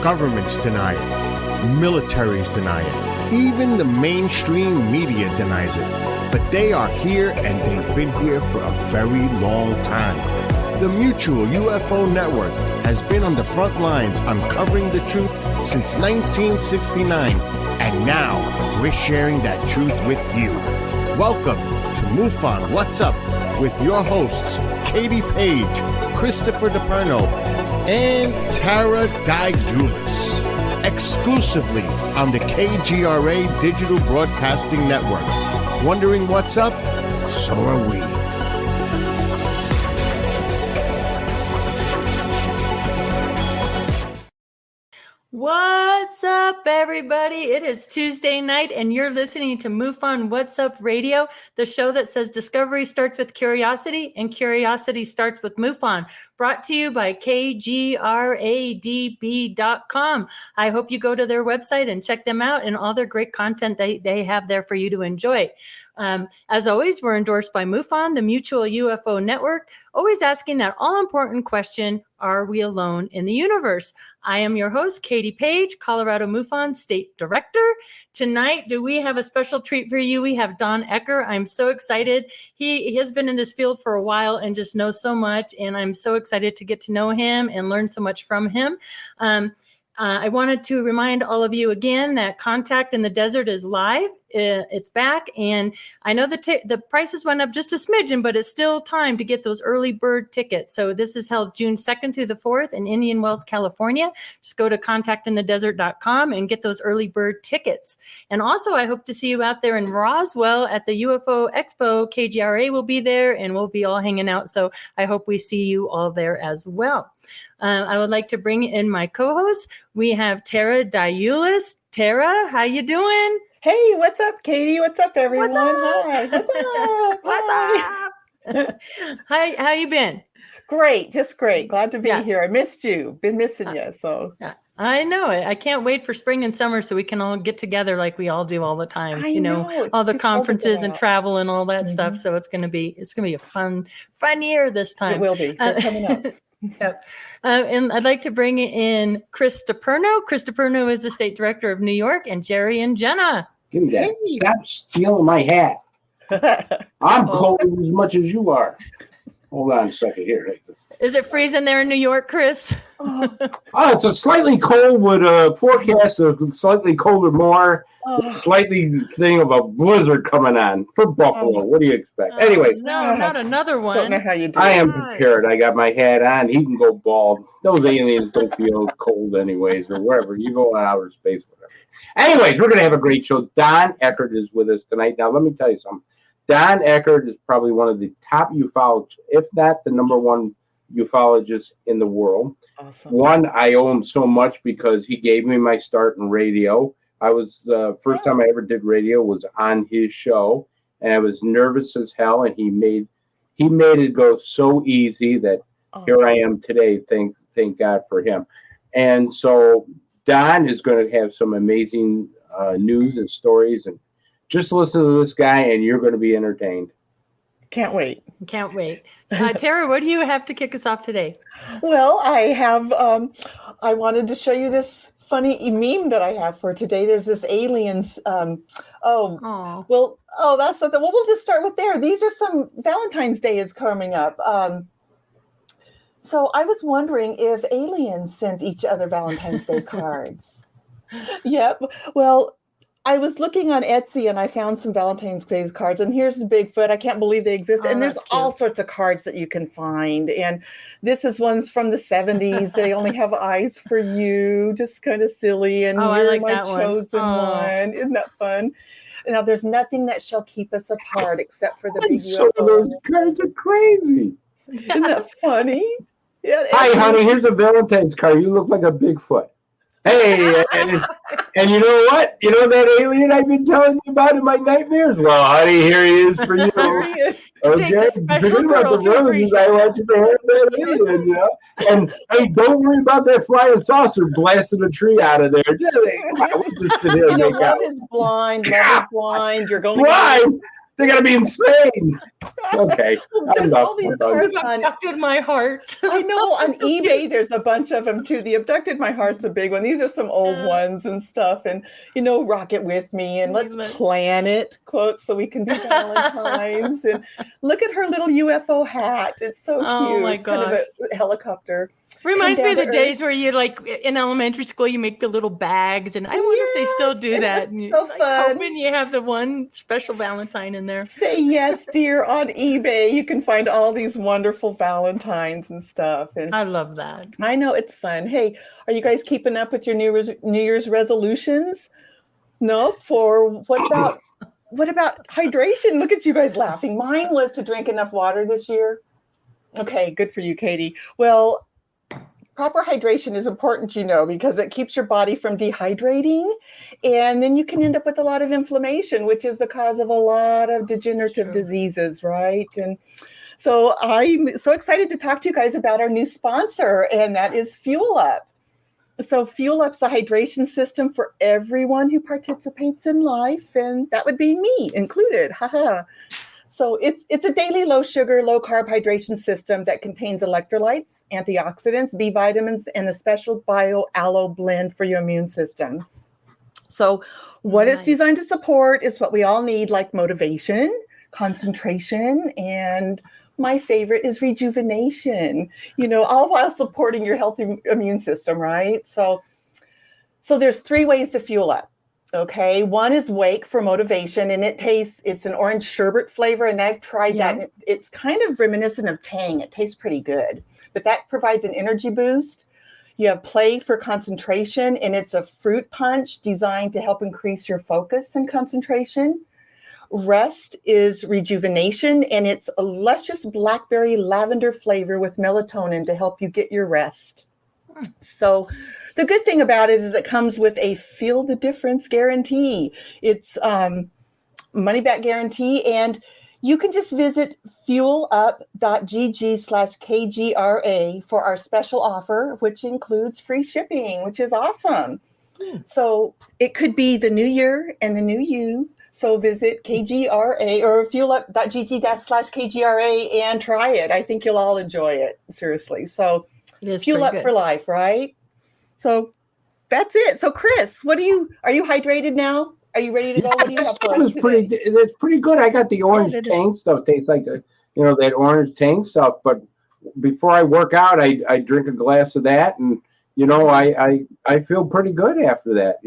Governments deny it. Militaries deny it. Even the mainstream media denies it. But they are here, and they've been here for a very long time. The Mutual UFO Network has been on the front lines uncovering the truth since 1969. And now we're sharing that truth with you. Welcome to MUFON What's Up with your hosts, Katie Page, Christopher DePerno, and Tara Diulis. Exclusively on the KGRA Digital Broadcasting Network. Wondering what's up? So are we. What's up, everybody? It is Tuesday night, and you're listening to MUFON What's Up Radio, the show that says discovery starts with curiosity, and curiosity starts with MUFON. Brought to you by KGRADB.com. I hope you go to their website and check them out and all their great content they have there for you to enjoy. As always, we're endorsed by MUFON, the Mutual UFO Network, always asking that all-important question, are we alone in the universe? I am your host, Katie Page, Colorado MUFON State Director. Tonight, do we have a special treat for you? We have Don Ecker. I'm so excited. He has been in this field for a while and just knows so much, and I'm so excited to get to know him and learn so much from him. I wanted to remind all of you again that Contact in the Desert is live. It's back, and I know the prices went up just a smidgen, but it's still time to get those early bird tickets. So this is held June 2nd through the 4th in Indian Wells, California. Just go to contactinthedesert.com and get those early bird tickets. And also, I hope to see you out there in Roswell at the UFO Expo. KGRA will be there, and we'll be all hanging out. So I hope we see you all there as well. I would like to bring in my co-host. We have Tara Diulis. Tara, how you doing? Hey, what's up, Katie? What's up, everyone? What's up? Hi. What's up? What's up? Hi, how you been? Great, just great. Glad to be here. I missed you. Been missing you. So I know it. I can't wait for spring and summer so we can all get together like we all do all the time. I know all the conferences and travel and all that stuff. So it's gonna be a fun year this time. It will be. They're coming up. Yep. And I'd like to bring in Chris DePerno. Chris DePerno is the state director of New York, and Jerry and Jenna. Give me that. Hey. Stop stealing my hat. I'm cold as much as you are. Hold on a second here. Is it freezing there in New York, Chris? It's a slightly cold with a forecast of slightly colder more. Slightly thing of a blizzard coming on for Buffalo. What do you expect? Anyway. No, not another one. Don't know how you do I am prepared. I got my hat on. He can go bald. Those aliens don't feel cold anyways or wherever. You go out outer space, whatever. Anyways, we're going to have a great show. Don Ecker is with us tonight. Now, let me tell you something. Don Ecker is probably one of the top ufologists, if not the number one ufologist in the world. Awesome. One, I owe him so much because he gave me my start in radio. I was the first time I ever did radio was on his show, and I was nervous as hell, and he made it go so easy that here I am today. Thank God for him. And so Don is going to have some amazing news and stories, and just listen to this guy, and you're going to be entertained. Can't wait. Can't wait. Tara, what do you have to kick us off today? Well, I have. I wanted to show you this funny meme that I have for today. There's this aliens. That's something. Well, we'll just start with there. These are some Valentine's Day is coming up. So I was wondering if aliens sent each other Valentine's Day cards. Yep. Well, I was looking on Etsy and I found some Valentine's Day cards, and here's the Bigfoot. I can't believe they exist. And there's all sorts of cards that you can find. And this is ones from the 70s. They only have eyes for you, just kind of silly. And you're like my chosen one. Isn't that fun? Now, there's nothing that shall keep us apart except for the big UFO. Those cards are crazy. Isn't that funny? Yeah, hi, honey. Here's a Valentine's card. You look like a Bigfoot. Hey, and you know what? You know that alien I've been telling you about in my nightmares? Well, honey, here he is for you. Okay, forget about the roses. I want you to have that alien, you know? And hey, don't worry about that flying saucer blasting a tree out of there. Love is blind. Love is blind. You're going blind. They gotta be insane. Okay. Well, there's all these cards You've on. abducted my heart. I know on So eBay, cute. there's a bunch of them too. The Abducted My Heart's a big one. These are some old ones and stuff. And, Rocket With Me and Let's Plan It, quotes, so we can be Valentines. And look at her little UFO hat. It's so cute. Oh my It's kind of a helicopter. Reminds me of the Earth. days where you in elementary school, you make the little bags, and I wonder if they still do that. And so fun. Hoping you have the one special Valentine in there. Say yes, dear. On eBay, you can find all these wonderful Valentines and stuff. And I love that. I know it's fun. Hey, are you guys keeping up with your New Year's resolutions? No? What about hydration? Look at you guys laughing. Mine was to drink enough water this year. Okay, good for you, Katie. Well, proper hydration is important, because it keeps your body from dehydrating. And then you can end up with a lot of inflammation, which is the cause of a lot of degenerative diseases, right? And so I'm so excited to talk to you guys about our new sponsor, and that is Fuel Up. So Fuel Up's a hydration system for everyone who participates in life, and that would be me included. Haha. So it's a daily low sugar, low carb hydration system that contains electrolytes, antioxidants, B vitamins, and a special bio-aloe blend for your immune system. So what it's designed to support is what we all need, like motivation, concentration, and my favorite is rejuvenation, all while supporting your healthy immune system, right? So there's 3 ways to fuel up. Okay, one is Wake for motivation, and it's an orange sherbet flavor, and I've tried that. And it's kind of reminiscent of Tang. It tastes pretty good, but that provides an energy boost. You have Play for concentration, and it's a fruit punch designed to help increase your focus and concentration. Rest is rejuvenation, and it's a luscious blackberry lavender flavor with melatonin to help you get your rest. So the good thing about it is it comes with a feel the difference guarantee. It's money back guarantee, and you can just visit fuelup.gg/KGRA for our special offer, which includes free shipping, which is awesome. So it could be the new year and the new you. So visit KGRA or fuelup.gg/KGRA and try it. I think you'll all enjoy it, seriously. So Fuel Up for life, right? So that's it. So Chris, are you hydrated now? Are you ready to go? What do you have for us today? It's pretty good. I got the orange Tang stuff. Tastes like that orange Tang stuff. But before I work out, I drink a glass of that, and I feel pretty good after that.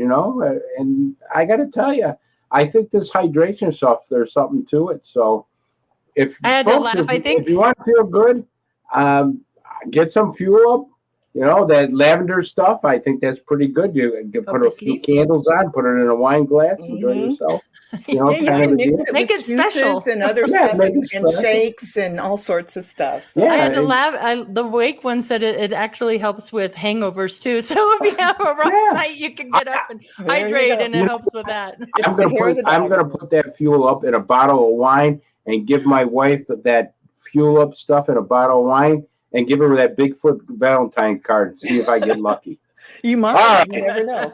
And I got to tell you, I think this hydration stuff, there's something to it. So if you want to feel good, get some Fuel Up. That lavender stuff, I think that's pretty good. You can put a few candles on, put it in a wine glass, enjoy yourself. You can mix it make with it special and other stuff and shakes and all sorts of stuff. So. I had the Wake one said it actually helps with hangovers too. So if you have a rough night, you can get up and hydrate, and it helps with that. I'm gonna put that Fuel Up in a bottle of wine and give my wife that Fuel Up stuff in a bottle of wine. And give her that Bigfoot Valentine card and see if I get lucky. You might. Right. You never know.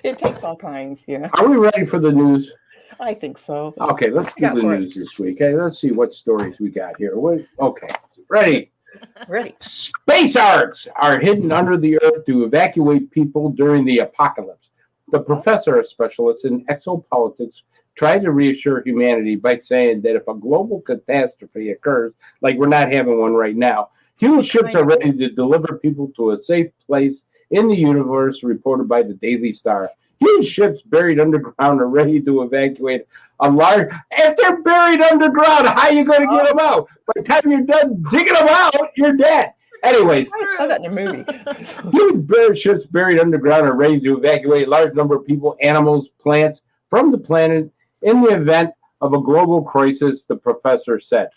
It takes all kinds, Are we ready for the news? I think so. Okay, let's do the news this week. Okay, let's see what stories we got here. Okay, ready? Ready. Space arcs are hidden under the earth to evacuate people during the apocalypse. The professor, a specialist in exopolitics, tried to reassure humanity by saying that if a global catastrophe occurs, like we're not having one right now, huge ships are ready to deliver people to a safe place in the universe, reported by the Daily Star. Huge ships buried underground are ready to evacuate a large... If they're buried underground, how are you going to get them out? By the time you're done digging them out, you're dead. Anyways, I saw that in a movie. Huge ships buried underground are ready to evacuate a large number of people, animals, plants from the planet in the event of a global crisis, the professor said.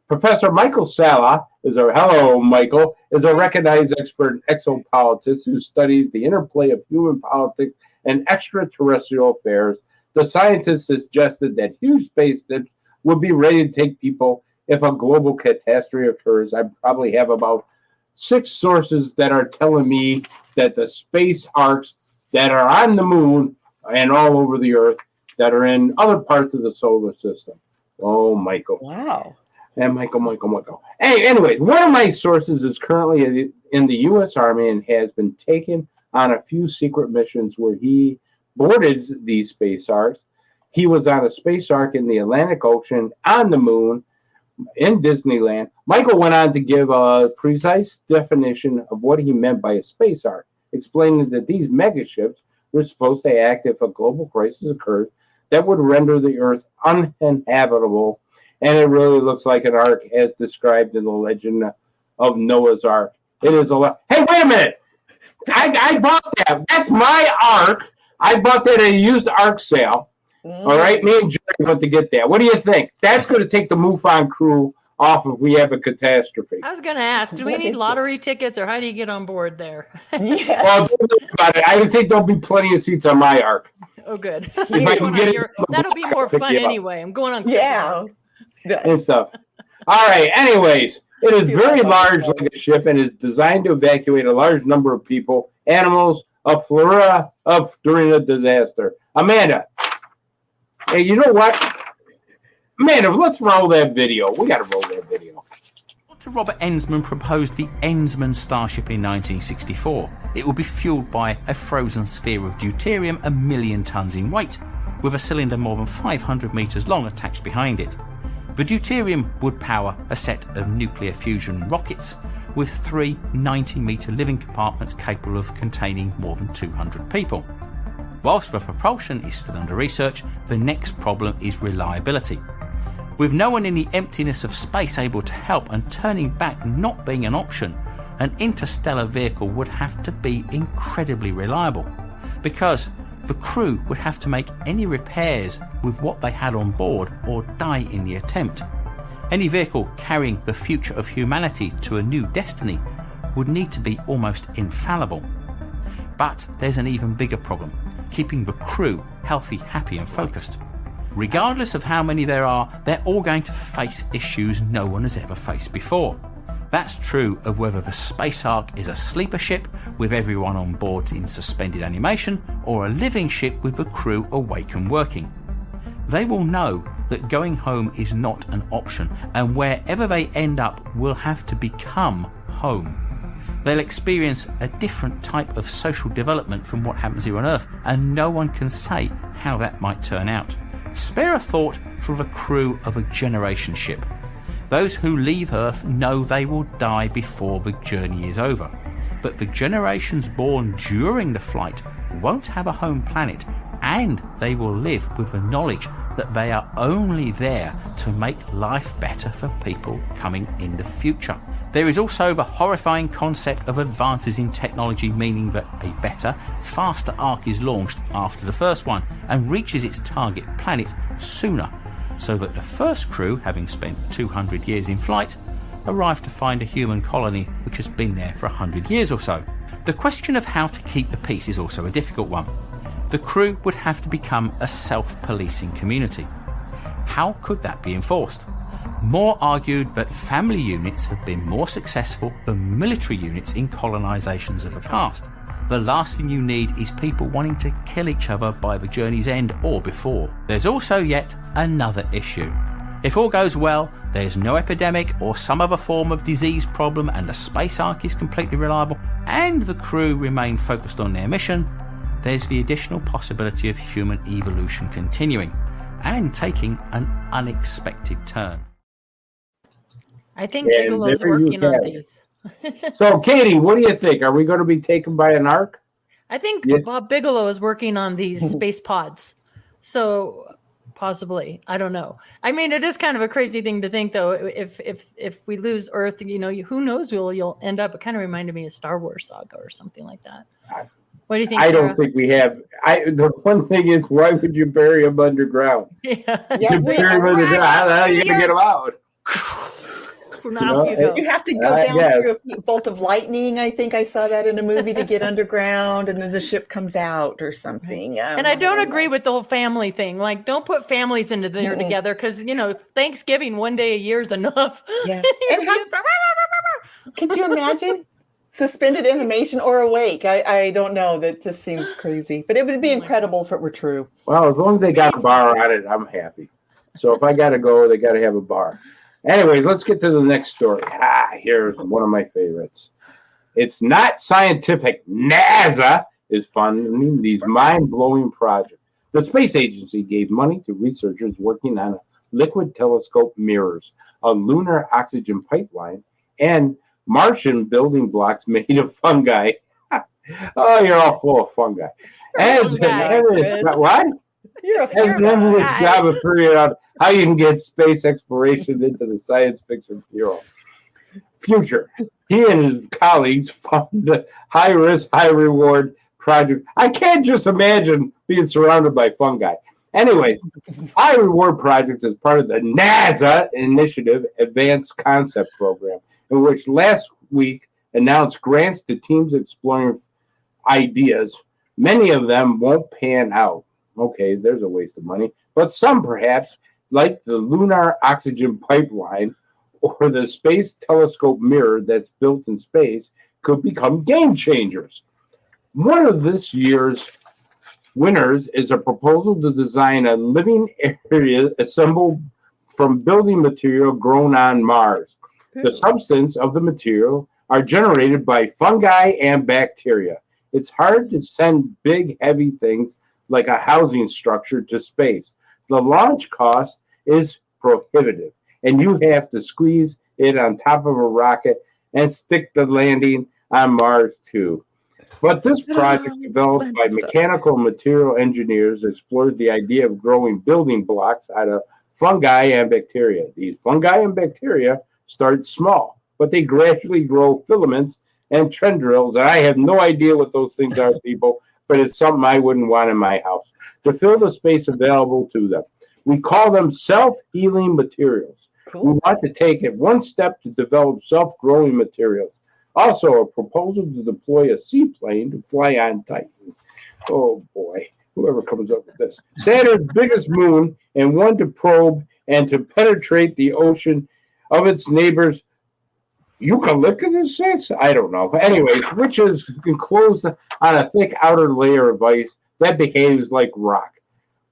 Professor Michael Sala is a recognized expert in exopolitics who studies the interplay of human politics and extraterrestrial affairs. The scientist suggested that huge space ships would be ready to take people if a global catastrophe occurs. I probably have about 6 sources that are telling me that the space arcs that are on the moon and all over the earth that are in other parts of the solar system Oh, Michael. Wow. And Michael. Hey, anyways, one of my sources is currently in the U.S. Army and has been taken on a few secret missions where he boarded these space arcs. He was on a space arc in the Atlantic Ocean, on the moon, in Disneyland. Michael went on to give a precise definition of what he meant by a space arc, explaining that these megaships were supposed to act if a global crisis occurred that would render the Earth uninhabitable. And it really looks like an ark as described in the legend of Noah's Ark. It is a lot. Hey, wait a minute. I bought that. That's my ark. I bought that at a used ark sale. All right. Me and Jerry went to get that. What do you think? That's going to take the MUFON crew off if we have a catastrophe. I was going to ask, do we need lottery tickets or how do you get on board there? Yes. Well, don't worry about it. I think there'll be plenty of seats on my ark. Oh, good. If I can get it, that'll be more fun anyway. I'm going on. Yeah. And stuff. All right. Anyways, it is very large like a ship and is designed to evacuate a large number of people, animals, a flora during a disaster. Amanda. Hey, you know what? Amanda, let's roll that video. We got to roll that video. Dr. Robert Ensman proposed the Ensman Starship in 1964. It would be fueled by a frozen sphere of deuterium 1 million tons in weight, with a cylinder more than 500 meters long attached behind it. The deuterium would power a set of nuclear fusion rockets with 3 90-meter living compartments capable of containing more than 200 people. Whilst the propulsion is still under research, the next problem is reliability. With no one in the emptiness of space able to help and turning back not being an option, an interstellar vehicle would have to be incredibly reliable, because the crew would have to make any repairs with what they had on board or die in the attempt. Any vehicle carrying the future of humanity to a new destiny would need to be almost infallible. But there's an even bigger problem: keeping the crew healthy, happy and focused. Regardless of how many there are, they're all going to face issues no one has ever faced before. That's true of whether the space ark is a sleeper ship with everyone on board in suspended animation, or a living ship with the crew awake and working. They will know that going home is not an option, and wherever they end up will have to become home. They'll experience a different type of social development from what happens here on Earth, and no one can say how that might turn out. Spare a thought for the crew of a generation ship. Those who leave Earth know they will die before the journey is over, but the generations born during the flight won't have a home planet, and they will live with the knowledge that they are only there to make life better for people coming in the future. There is also the horrifying concept of advances in technology, meaning that a better, faster ark is launched after the first one and reaches its target planet sooner, so that the first crew, having spent 200 years in flight, arrive to find a human colony which has been there for 100 years or so. The question of how to keep the peace is also a difficult one. The crew would have to become a self-policing community. How could that be enforced? More argued that family units have been more successful than military units in colonisations of the past. The last thing you need is people wanting to kill each other by the journey's end or before. There's also yet another issue. If all goes well, there's no epidemic or some other form of disease problem and the space ark is completely reliable and the crew remain focused on their mission, there's the additional possibility of human evolution continuing and taking an unexpected turn. I think Bigelow's working on these. So, Katie, what do you think? Are we going to be taken by an ark? I think Bob Bigelow is working on these space pods. So possibly, I don't know. I mean, it is kind of a crazy thing to think, though. If we lose Earth, you know, who knows where you'll end up. It kind of reminded me of Star Wars saga or something like that. What do you think? I don't think we have. The one thing is, why would you bury them underground? Yeah. You bury them underground. You got to get them out. You have to go down through a bolt of lightning. I think I saw that in a movie to get underground, and then the ship comes out or something. And I don't agree with the whole family thing. Like, don't put families into there together because, you know, Thanksgiving one day a year is enough. Yeah. And could you imagine suspended animation or awake? I don't know. That just seems crazy. But it would be incredible if it were true. Well, as long as they got a bar on it, I'm happy. So if I got to go, they got to have a bar. Anyways, let's get to the next story. Here's one of my favorites. It's not scientific. NASA is funding these mind-blowing projects. The space agency gave money to researchers working on liquid telescope mirrors, a lunar oxygen pipeline, and Martian building blocks made of fungi. Oh, you're all full of fungi. As an endless job of figuring out how you can get space exploration into the science fiction future. He and his colleagues fund a high-risk, high-reward project. I can't just imagine being surrounded by fungi. Anyway, high-reward project is part of the NASA Initiative Advanced Concept Program, in which last week announced grants to teams exploring ideas. Many of them won't pan out. Okay, there's a waste of money. But some perhaps, like the lunar oxygen pipeline or the space telescope mirror that's built in space, could become game changers. One of this year's winners is a proposal to design a living area assembled from building material grown on Mars. The substance of the material are generated by fungi and bacteria. It's hard to send big, heavy things like a housing structure to space. The launch cost is prohibitive, and you have to squeeze it on top of a rocket and stick the landing on Mars too. But this project, developed by mechanical and material engineers, explored the idea of growing building blocks out of fungi and bacteria. These fungi and bacteria start small, but they gradually grow filaments and tendrils, and I have no idea what those things are, people, but it's something I wouldn't want in my house, to fill the space available to them. We call them self-healing materials. Cool. We want to take it one step to develop self-growing materials. Also, a proposal to deploy a seaplane to fly on Titan. Oh, boy, whoever comes up with this. Saturn's biggest moon, and one to probe and to penetrate the ocean of its neighbors. Eucalyptus? I don't know. Anyways, which is enclosed on a thick outer layer of ice that behaves like rock.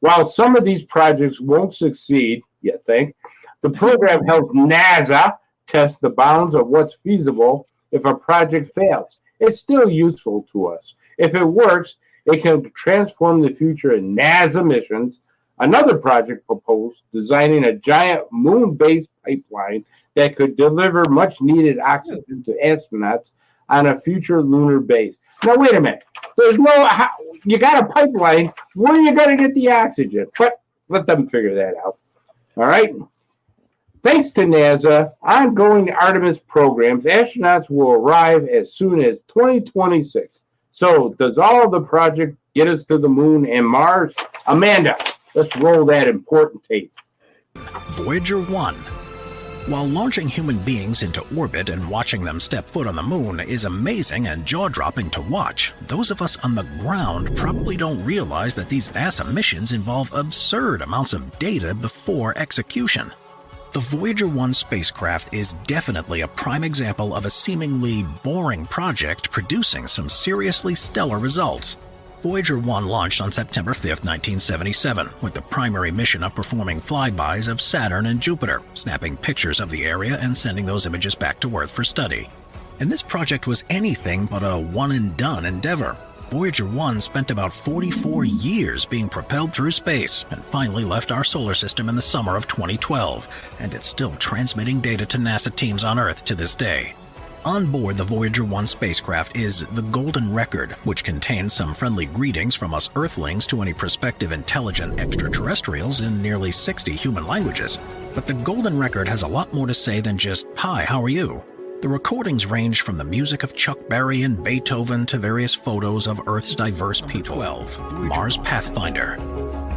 While some of these projects won't succeed, you think, the program helps NASA test the bounds of what's feasible if a project fails. It's still useful to us. If it works, it can transform the future in NASA missions. Another project proposed designing a giant moon-based pipeline that could deliver much-needed oxygen to astronauts on a future lunar base. Now, wait a minute. You got a pipeline. Where are you going to get the oxygen? But let them figure that out. All right? Thanks to NASA ongoing Artemis programs, astronauts will arrive as soon as 2026. So, does all of the project get us to the moon and Mars? Amanda, let's roll that important tape. Voyager 1. While launching human beings into orbit and watching them step foot on the moon is amazing and jaw-dropping to watch, those of us on the ground probably don't realize that these NASA missions involve absurd amounts of data before execution. The Voyager 1 spacecraft is definitely a prime example of a seemingly boring project producing some seriously stellar results. Voyager 1 launched on September 5, 1977, with the primary mission of performing flybys of Saturn and Jupiter, snapping pictures of the area and sending those images back to Earth for study. And this project was anything but a one-and-done endeavor. Voyager 1 spent about 44 years being propelled through space and finally left our solar system in the summer of 2012, and it's still transmitting data to NASA teams on Earth to this day. On board the Voyager 1 spacecraft is the Golden Record, which contains some friendly greetings from us Earthlings to any prospective intelligent extraterrestrials in nearly 60 human languages. But the Golden Record has a lot more to say than just, "Hi, how are you?" The recordings range from the music of Chuck Berry and Beethoven to various photos of Earth's diverse people. 12. Mars Pathfinder.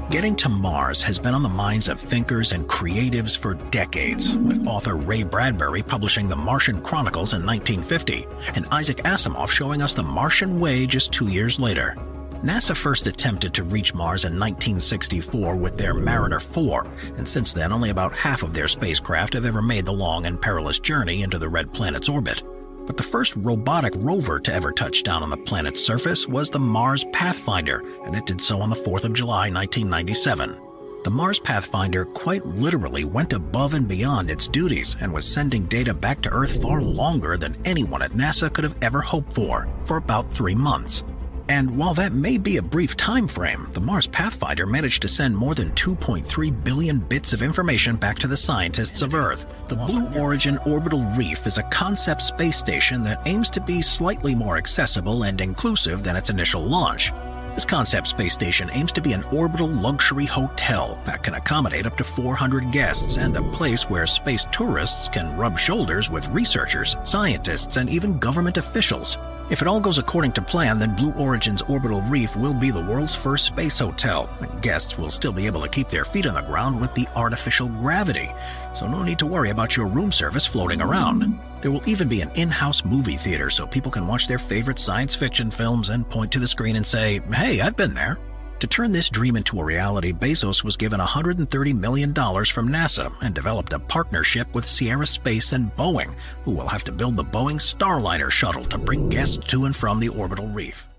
Getting to Mars has been on the minds of thinkers and creatives for decades, with author Ray Bradbury publishing The Martian Chronicles in 1950, and Isaac Asimov showing us The Martian Way just 2 years later. NASA first attempted to reach Mars in 1964 with their Mariner 4, and since then only about half of their spacecraft have ever made the long and perilous journey into the red planet's orbit. But the first robotic rover to ever touch down on the planet's surface was the Mars Pathfinder, and it did so on the 4th of July, 1997. The Mars Pathfinder quite literally went above and beyond its duties and was sending data back to Earth far longer than anyone at NASA could have ever hoped for about 3 months. And while that may be a brief time frame, the Mars Pathfinder managed to send more than 2.3 billion bits of information back to the scientists of Earth. The Blue Origin Orbital Reef is a concept space station that aims to be slightly more accessible and inclusive than its initial launch. This concept space station aims to be an orbital luxury hotel that can accommodate up to 400 guests and a place where space tourists can rub shoulders with researchers, scientists, and even government officials. If it all goes according to plan, then Blue Origin's Orbital Reef will be the world's first space hotel, and guests will still be able to keep their feet on the ground with the artificial gravity, so no need to worry about your room service floating around. There will even be an in-house movie theater so people can watch their favorite science fiction films and point to the screen and say, "Hey, I've been there." To turn this dream into a reality, Bezos was given $130 million from NASA and developed a partnership with Sierra Space and Boeing, who will have to build the Boeing Starliner shuttle to bring guests to and from the orbital reef.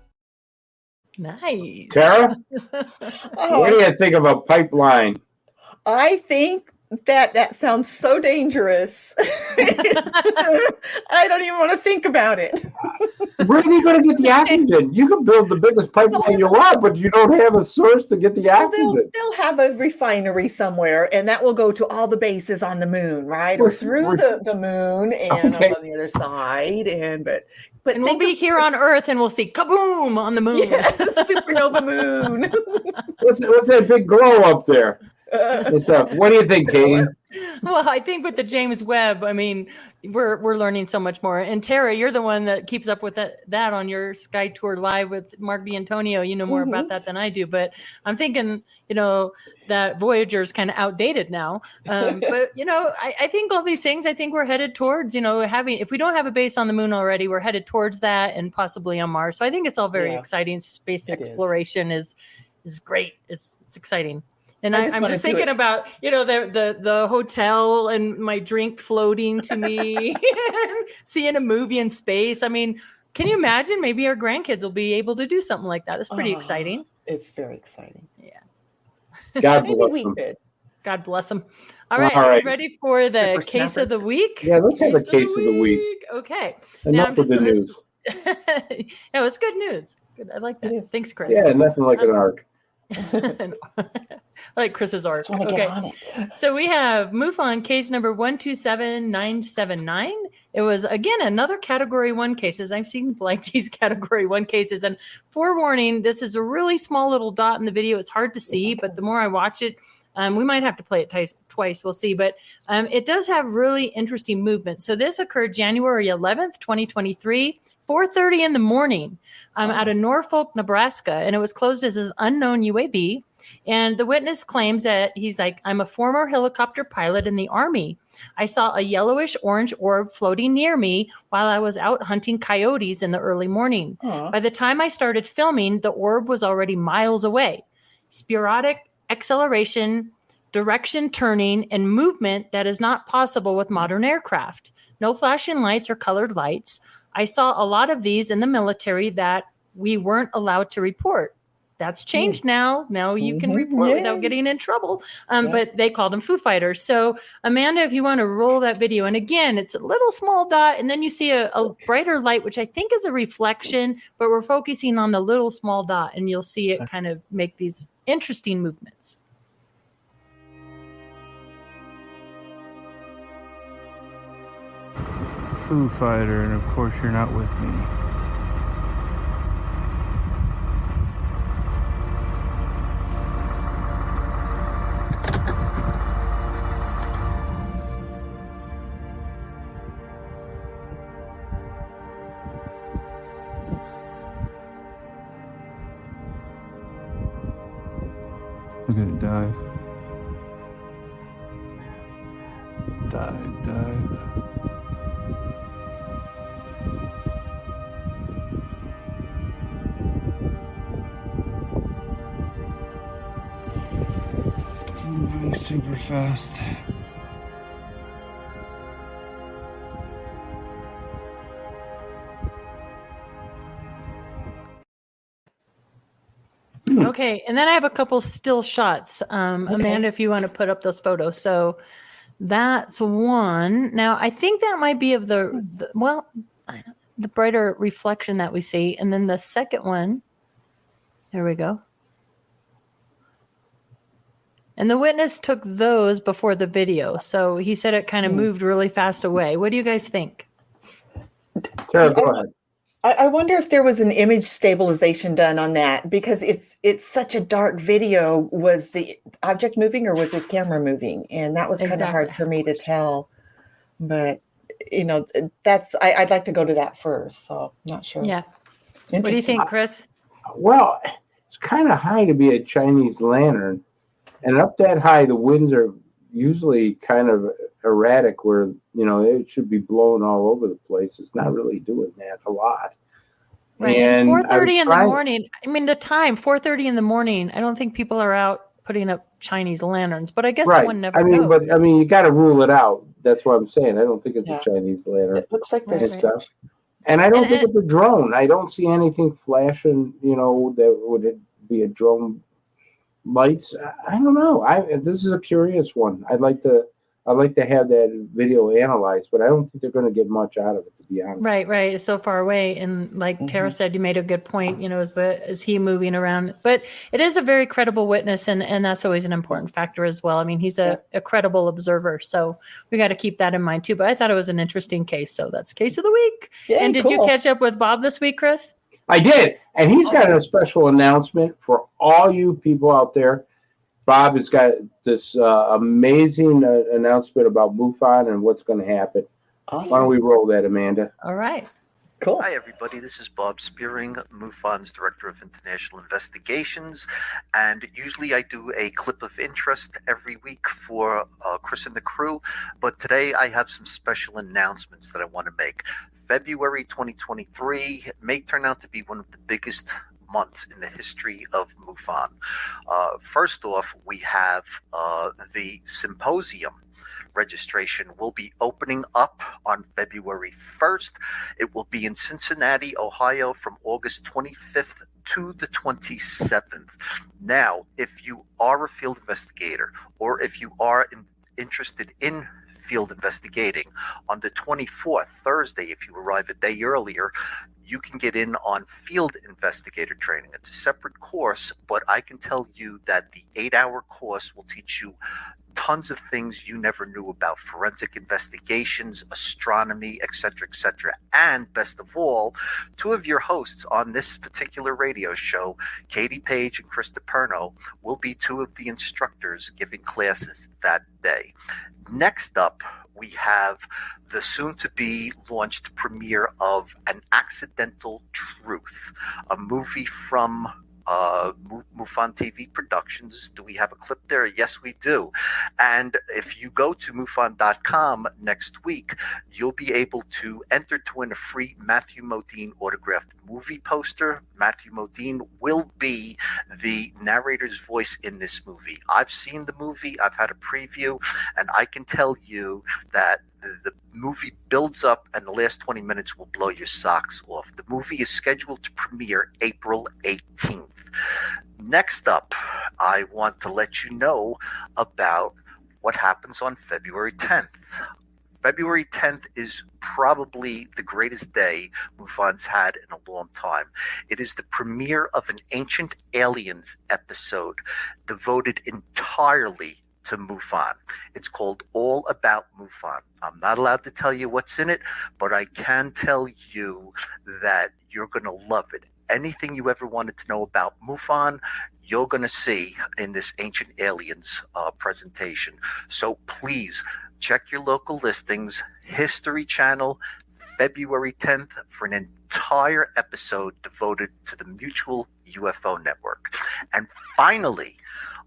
Nice. Tara, what do you think of a pipeline? I think that sounds so dangerous. I don't even want to think about it. Where are you going to get the oxygen? You can build the biggest pipeline you want, but you don't have a source to get the oxygen. They'll have a refinery somewhere, and that will go to all the bases on the moon, right? Or through the moon and on the other side. But we'll be here on Earth, and we'll see kaboom on the moon. Yes, supernova moon. What's that big glow up there? What do you think, Katie? Well, I think with the James Webb, I mean, we're learning so much more. And Tara, you're the one that keeps up with that on your Sky Tour Live with Mark D'Antonio. You know more about that than I do. But I'm thinking, that Voyager is kind of outdated now. But, I think all these things, I think we're headed towards, if we don't have a base on the moon already, we're headed towards that and possibly on Mars. So I think it's all very exciting. Space exploration is great. It's exciting. And I'm just thinking about, the hotel and my drink floating to me, seeing a movie in space. I mean, can you imagine? Maybe our grandkids will be able to do something like that. It's pretty exciting. It's very exciting. Yeah. God bless them. God bless them. All right. Are you ready for the case of the week? Yeah, let's have a case of the week. Okay. Enough of the news. No, it's good news. Good. I like that. Thanks, Chris. Yeah, nothing like an art. Like Chris's art. Okay. So we have MUFON case number 127979. It was, again, another category 1 cases. I've seen like these category 1 cases. And forewarning, this is a really small little dot in the video. It's hard to see, but the more I watch it, we might have to play it twice. We'll see. But it does have really interesting movements. So this occurred January 11th, 2023. 4:30 in the morning out of Norfolk, Nebraska, and it was closed as an unknown UAV. And the witness claims that he's like, "I'm a former helicopter pilot in the Army. I saw a yellowish orange orb floating near me while I was out hunting coyotes in the early morning. By the time I started filming, the orb was already miles away. Sporadic acceleration, direction turning, and movement that is not possible with modern aircraft. No flashing lights or colored lights. I saw a lot of these in the military that we weren't allowed to report. That's changed now. Now you can report without getting in trouble. But they called them Foo Fighters. So Amanda, if you want to roll that video, and again, it's a little small dot, and then you see a brighter light, which I think is a reflection, but we're focusing on the little small dot, and you'll see it kind of make these interesting movements. Foo Fighter, and of course you're not with me. We're gonna dive. Dive. Moving super fast. Okay, and then I have a couple still shots. Amanda, if you want to put up those photos. So that's one. Now, I think that might be of the brighter reflection that we see. And then the second one, there we go. And the witness took those before the video. So he said it kind of moved really fast away. What do you guys think? Tara, go ahead. I wonder if there was an image stabilization done on that, because it's such a dark video. Was the object moving or was his camera moving? And that was kind of hard for me to tell. But, you know, I'd like to go to that first. So I'm not sure. Yeah. What do you think, Chris? Well, it's kind of high to be a Chinese lantern. And up that high, the winds are usually kind of erratic where, you know, it should be blowing all over the place. It's not really doing that a lot. Right. And 4:30 in the morning. I mean, the time, 4:30 in the morning. I don't think people are out putting up Chinese lanterns, but I guess one never knows. But you got to rule it out. That's what I'm saying. I don't think it's a Chinese lantern. It looks like there's stuff. And I don't think it's a drone. I don't see anything flashing, you know, that would be a drone lights. I don't know. This is a curious one. I'd like to have that video analyzed, but I don't think they're going to get much out of it, to be honest. Right. It's so far away, and like Tara said, you made a good point. You know, is he moving around? But it is a very credible witness, and that's always an important factor as well. I mean, he's a credible observer, so we got to keep that in mind too. But I thought it was an interesting case, so that's case of the week. Yeah, and did you catch up with Bob this week, Chris? I did, and he's got a special announcement for all you people out there. Bob has got this amazing announcement about MUFON and what's going to happen. Awesome. Why don't we roll that, Amanda? All right. Cool. Hi, everybody. This is Bob Spearing, MUFON's Director of International Investigations. And usually I do a clip of interest every week for Chris and the crew. But today I have some special announcements that I want to make. February 2023 may turn out to be one of the biggest months in the history of MUFON. First off, we have the symposium registration will be opening up on February 1st. It will be in Cincinnati, Ohio from August 25th to the 27th. Now, if you are a field investigator or if you are interested in field investigating, on the 24th, Thursday, if you arrive a day earlier, you can get in on field investigator training. It's a separate course, but I can tell you that the 8-hour course will teach you tons of things you never knew about: forensic investigations, astronomy, etc., etc. And best of all, two of your hosts on this particular radio show, Katie Page and Chris DiPerno, will be two of the instructors giving classes that day. Next up, we have the soon-to-be launched premiere of An Accidental Truth, a movie from MUFON TV Productions. Do we have a clip there? Yes, we do. And if you go to MUFON.com next week, you'll be able to enter to win a free Matthew Modine autographed movie poster. Matthew Modine will be the narrator's voice in this movie. I've seen the movie, I've had a preview, and I can tell you that the movie builds up and the last 20 minutes will blow your socks off. The movie is scheduled to premiere April 18th. Next up, I want to let you know about what happens on February 10th. February 10th is probably the greatest day MUFON's had in a long time. It is the premiere of an Ancient Aliens episode devoted entirely to MUFON. It's called All About MUFON. I'm not allowed to tell you what's in it, but I can tell you that you're going to love it. Anything you ever wanted to know about MUFON, you're going to see in this Ancient Aliens presentation. So please check your local listings. History Channel, February 10th, for an entire episode devoted to the Mutual UFO Network. And finally,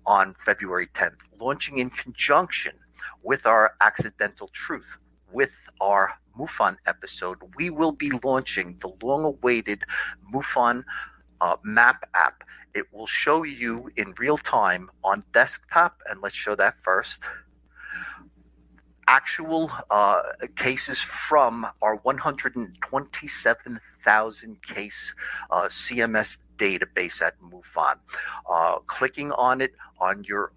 on February 10th, launching in conjunction with our Accidental Truth, with our MUFON episode, we will be launching the long-awaited MUFON map app. It will show you in real time on desktop, and let's show that first, actual cases from our 127 100,000 case CMS database at MUFON. Clicking on it on your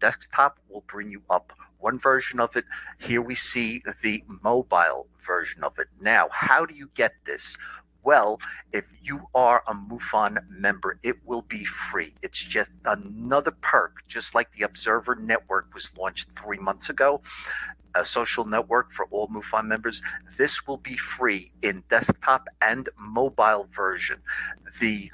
desktop will bring you up one version of it. Here we see the mobile version of it. Now, how do you get this? Well, if you are a MUFON member, it will be free. It's just another perk, just like the Observer Network was launched 3 months ago, a social network for all MUFON members. This will be free in desktop and mobile version. The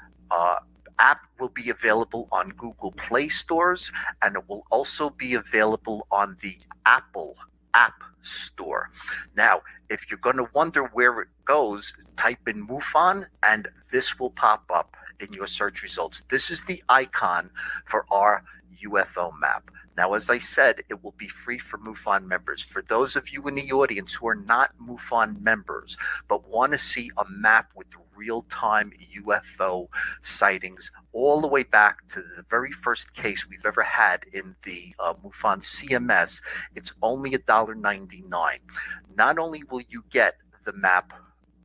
app will be available on Google Play stores, and it will also be available on the Apple App Store. Now, if you're going to wonder where it goes, type in MUFON, and this will pop up in your search results. This is the icon for our UFO map. Now, as I said, it will be free for MUFON members. For those of you in the audience who are not MUFON members but want to see a map with real-time UFO sightings all the way back to the very first case we've ever had in the MUFON CMS, it's only $1.99. Not only will you get the map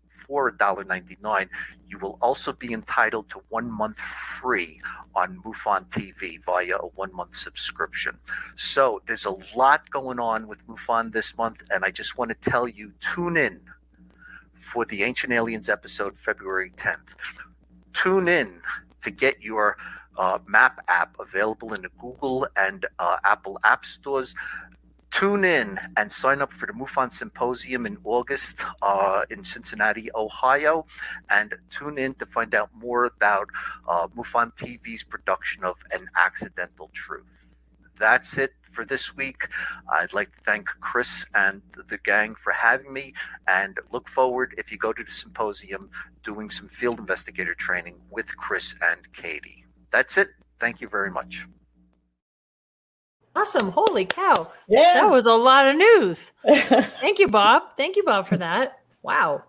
for $1.99, you will also be entitled to 1 month free on MUFON TV via a 1 month subscription. So there's a lot going on with MUFON this month, and I just want to tell you, tune in for the Ancient Aliens episode February 10th. Tune in to get your map app available in the Google and Apple app stores. Tune in and sign up for the MUFON Symposium in August in Cincinnati, Ohio. And tune in to find out more about MUFON TV's production of An Accidental Truth. That's it for this week. I'd like to thank Chris and the gang for having me, and look forward, if you go to the symposium, doing some field investigator training with Chris and Katie. That's it. Thank you very much. Awesome. Holy cow. Yeah. That was a lot of news. Thank you, Bob. Thank you, Bob, for that. Wow.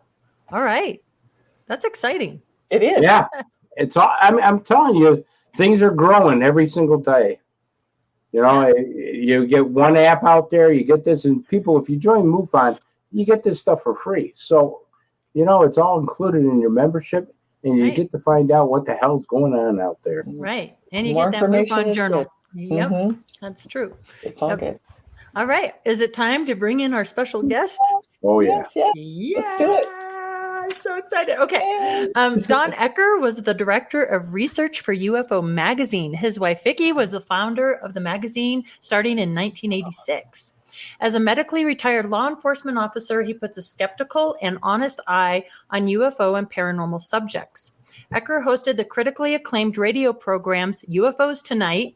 All right. That's exciting. It is. Yeah, it's all. I'm telling you, things are growing every single day. You know, you get one app out there, you get this, and people, if you join MUFON, you get this stuff for free. So, you know, it's all included in your membership, and you get to find out what the hell's going on out there. Right. And you More get that information MUFON is journal. good. Yep. Mhm. That's true. It's all good. All right. Is it time to bring in our special guest? Oh, yeah. Yes, yeah. Yeah. Let's do it. I'm so excited. Okay. Don Ecker was the director of research for UFO Magazine. His wife, Vicki, was the founder of the magazine starting in 1986. As a medically retired law enforcement officer, he puts a skeptical and honest eye on UFO and paranormal subjects. Ecker hosted the critically acclaimed radio programs UFOs Tonight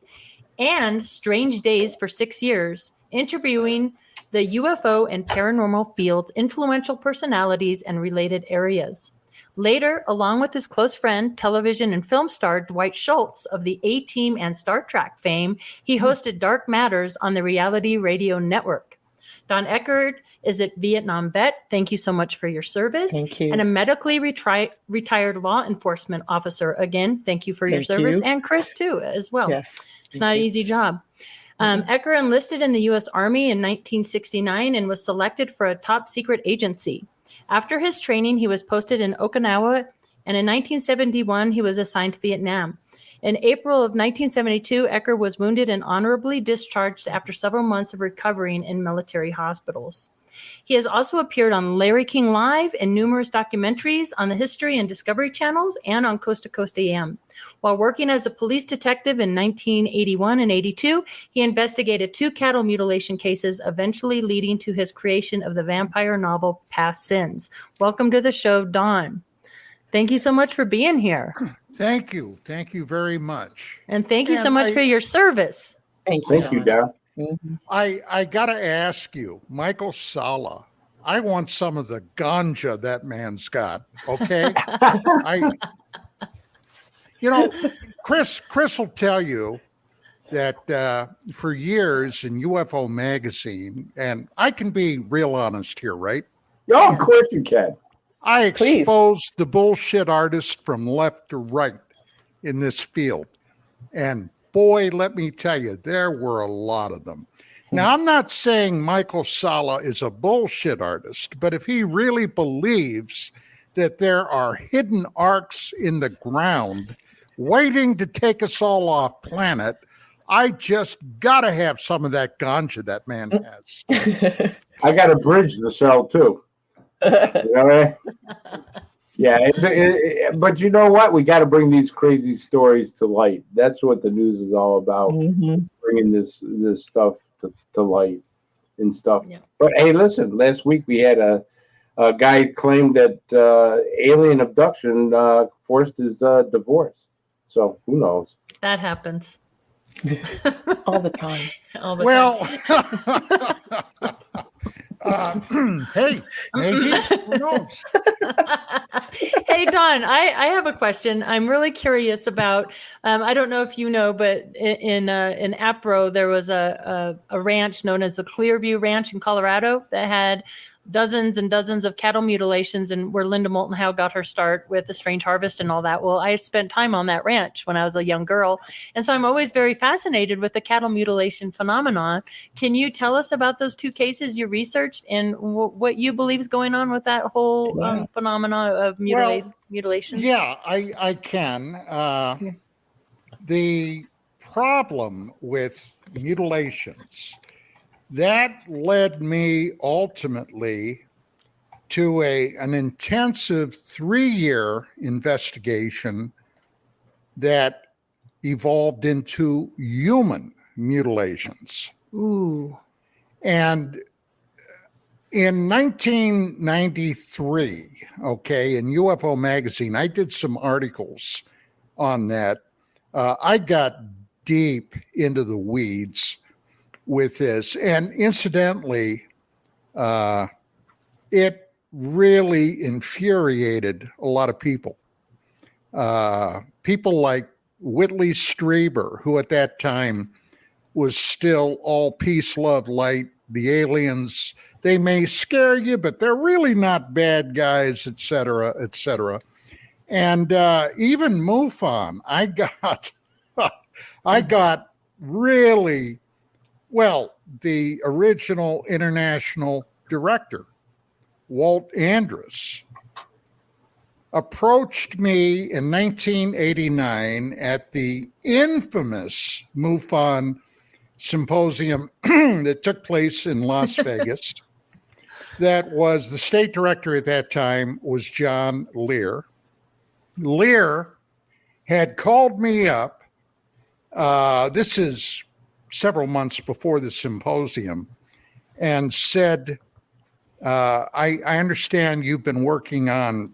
and Strange Days for 6 years, interviewing the UFO and paranormal fields, influential personalities, and related areas. Later, along with his close friend, television and film star Dwight Schultz of the A-Team and Star Trek fame, he hosted Dark Matters on the Reality Radio Network. Don Ecker is a Vietnam vet. Thank you so much for your service. Thank you. And a medically retired law enforcement officer. Again, thank you for your Thank service. you. And Chris, too, as well. Yes. It's not an easy job. Ecker enlisted in the U.S. Army in 1969 and was selected for a top secret agency. After his training, he was posted in Okinawa, and in 1971, he was assigned to Vietnam. In April of 1972, Ecker was wounded and honorably discharged after several months of recovering in military hospitals. He has also appeared on Larry King Live and numerous documentaries on the History and Discovery channels and on Coast to Coast AM. While working as a police detective in 1981 and 82, he investigated 2 cattle mutilation cases, eventually leading to his creation of the vampire novel Past Sins. Welcome to the show, Don. Thank you so much for being here. Thank you. Thank you very much. And thank you so And much for your service. Thank you. Thank you, Don. I got to ask you, Michael Sala, I want some of the ganja that man's got, okay? Chris will tell you that for years in UFO Magazine, and I can be real honest here, right? Oh, of course you can. I Please. exposed the bullshit artists from left to right in this field. And boy, let me tell you, there were a lot of them. Now, I'm not saying Michael Sala is a bullshit artist, but if he really believes that there are hidden arcs in the ground waiting to take us all off planet, I just got to have some of that ganja that man has. I got a bridge to sell too. You know what I mean? Yeah, but you know what? We got to bring these crazy stories to light. That's what the news is all about. Bringing this stuff to light and stuff. Yeah. But hey, listen, last week we had a guy claimed that alien abduction forced his divorce. So who knows? That happens. All the time. All the Well, hey, maybe, who knows? Hey, Don, I have a question. I'm really curious about, I don't know if you know, but in Apro, there was a ranch known as the Clearview Ranch in Colorado that had dozens and dozens of cattle mutilations, and where Linda Moulton Howe got her start with the Strange Harvest and all that. Well, I spent time on that ranch when I was a young girl. And so I'm always very fascinated with the cattle mutilation phenomenon. Can you tell us about those two cases you researched and what you believe is going on with that whole phenomenon of mutilations? Yeah, I can. The problem with mutilations, that led me ultimately to an intensive 3-year investigation that evolved into human mutilations. Ooh. And in 1993, in UFO Magazine, I did some articles on that. I got deep into the weeds with this. And incidentally, it really infuriated a lot of people. People like Whitley Strieber, who at that time was still all peace, love, light. The aliens, they may scare you, but they're really not bad guys, et cetera, et cetera. And even MUFON, I got really, well, the original international director, Walt Andrus, approached me in 1989 at the infamous MUFON symposium that took place in Las Vegas. That was, the state director at that time was John Lear. Lear had called me up. This is several months before the symposium, and said, I understand you've been working on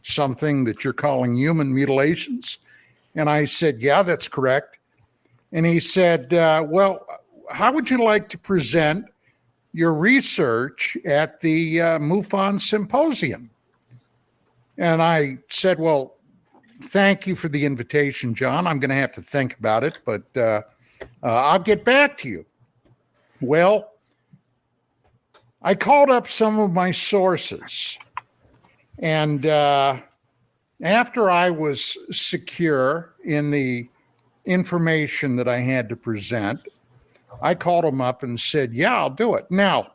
something that you're calling human mutilations. And I said, yeah, that's correct. And he said, well, how would you like to present your research at the MUFON symposium? And I said, well, thank you for the invitation, John. I'm going to have to think about it, but I'll get back to you. Well, I called up some of my sources, and after I was secure in the information that I had to present, I called them up and said, yeah, I'll do it. Now,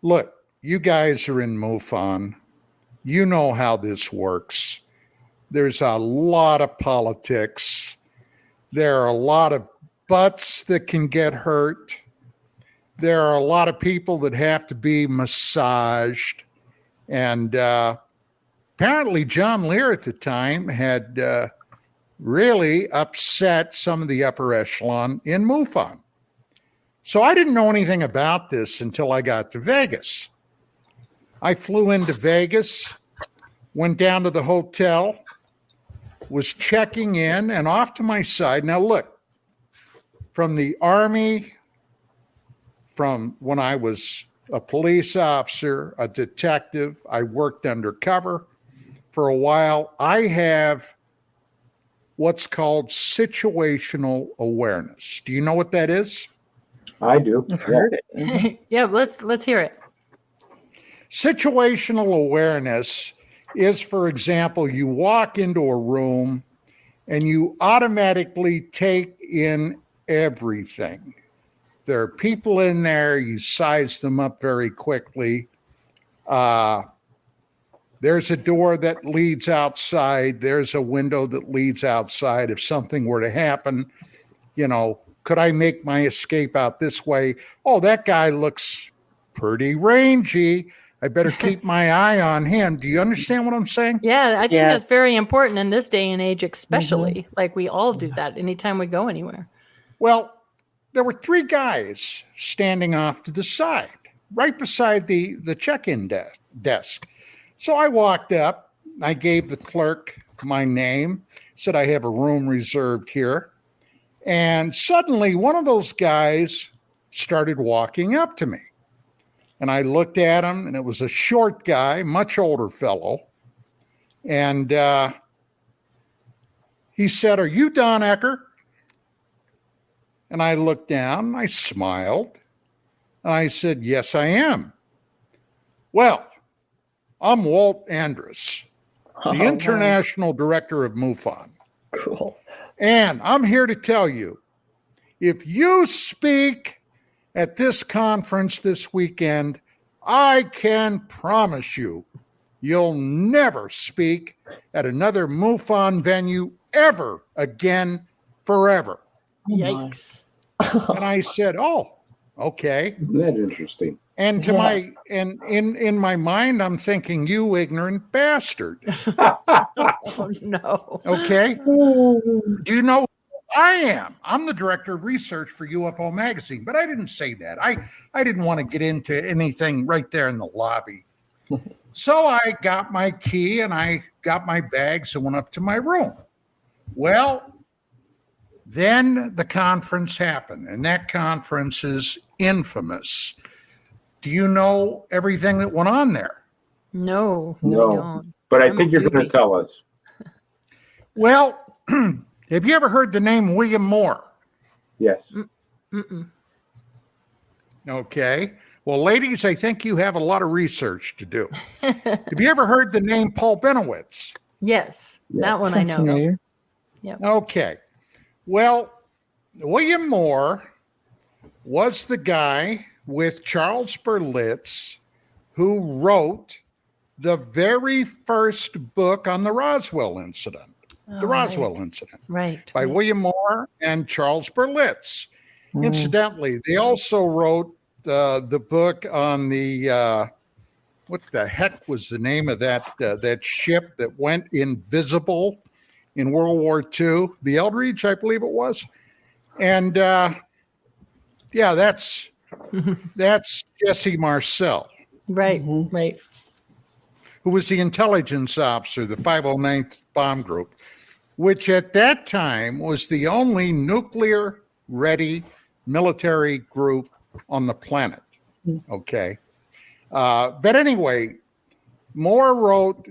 look, you guys are in MUFON. You know how this works. There's a lot of politics. There are a lot of butts that can get hurt. There are a lot of people that have to be massaged. And apparently John Lear at the time had really upset some of the upper echelon in MUFON. So I didn't know anything about this until I got to Vegas. I flew into Vegas, went down to the hotel, was checking in, and off to my side. Now look, from the Army, from when I was a police officer, a detective, I worked undercover for a while. I have what's called situational awareness. Do you know what that is? I do. I've heard it. Yeah, let's hear it. Situational awareness is, for example, you walk into a room and you automatically take in everything. There are people in there, you size them up very quickly. There's a door that leads outside. There's a window that leads outside. If something were to happen, could I make my escape out this way? Oh, that guy looks pretty rangy. I better keep my eye on him. Do you understand what I'm saying? Yeah, I think Yeah. that's very important in this day and age, especially. Like we all do that anytime we go anywhere. Well, there were 3 guys standing off to the side, right beside the check-in desk. So I walked up. I gave the clerk my name, said I have a room reserved here. And suddenly one of those guys started walking up to me. And I looked at him, and it was a short guy, much older fellow. And he said, "Are you Don Ecker?" And I looked down, I smiled, and I said, "Yes, I am." "Well, I'm Walt Andrus, the international director of MUFON. Cool. And I'm here to tell you, if you speak at this conference this weekend, I can promise you'll never speak at another MUFON venue ever again, forever." Yikes. And I said, "Oh, okay." Isn't that interesting? And in my mind, I'm thinking, "You ignorant bastard." Oh, no. Okay. Do you know who I am? I'm the director of research for UFO Magazine, but I didn't say that. I didn't want to get into anything right there in the lobby. So I got my key and I got my bags and went up to my room. Well, then the conference happened, and that conference is infamous. Do you know everything that went on there? No, No. I don't. But I I'm think you're going goofy. to tell us. Well, have you ever heard the name William Moore? Yes. Mm-mm. Okay. Well, ladies, I think you have a lot of research to do. Have you ever heard the name Paul Benowitz? Yes, that one I know. Familiar. Okay. Well, William Moore was the guy with Charles Berlitz who wrote the very first book on the Roswell incident, Oh, the Roswell incident, Right. by William Moore and Charles Berlitz. Incidentally, they also wrote the book on the what the heck was the name of that ship that went invisible in World War II? The Eldridge, I believe it was. And yeah, that's Jesse Marcel, Right. Right. who was the intelligence officer, the 509th Bomb Group, which at that time was the only nuclear-ready military group on the planet. Okay. But anyway, Moore wrote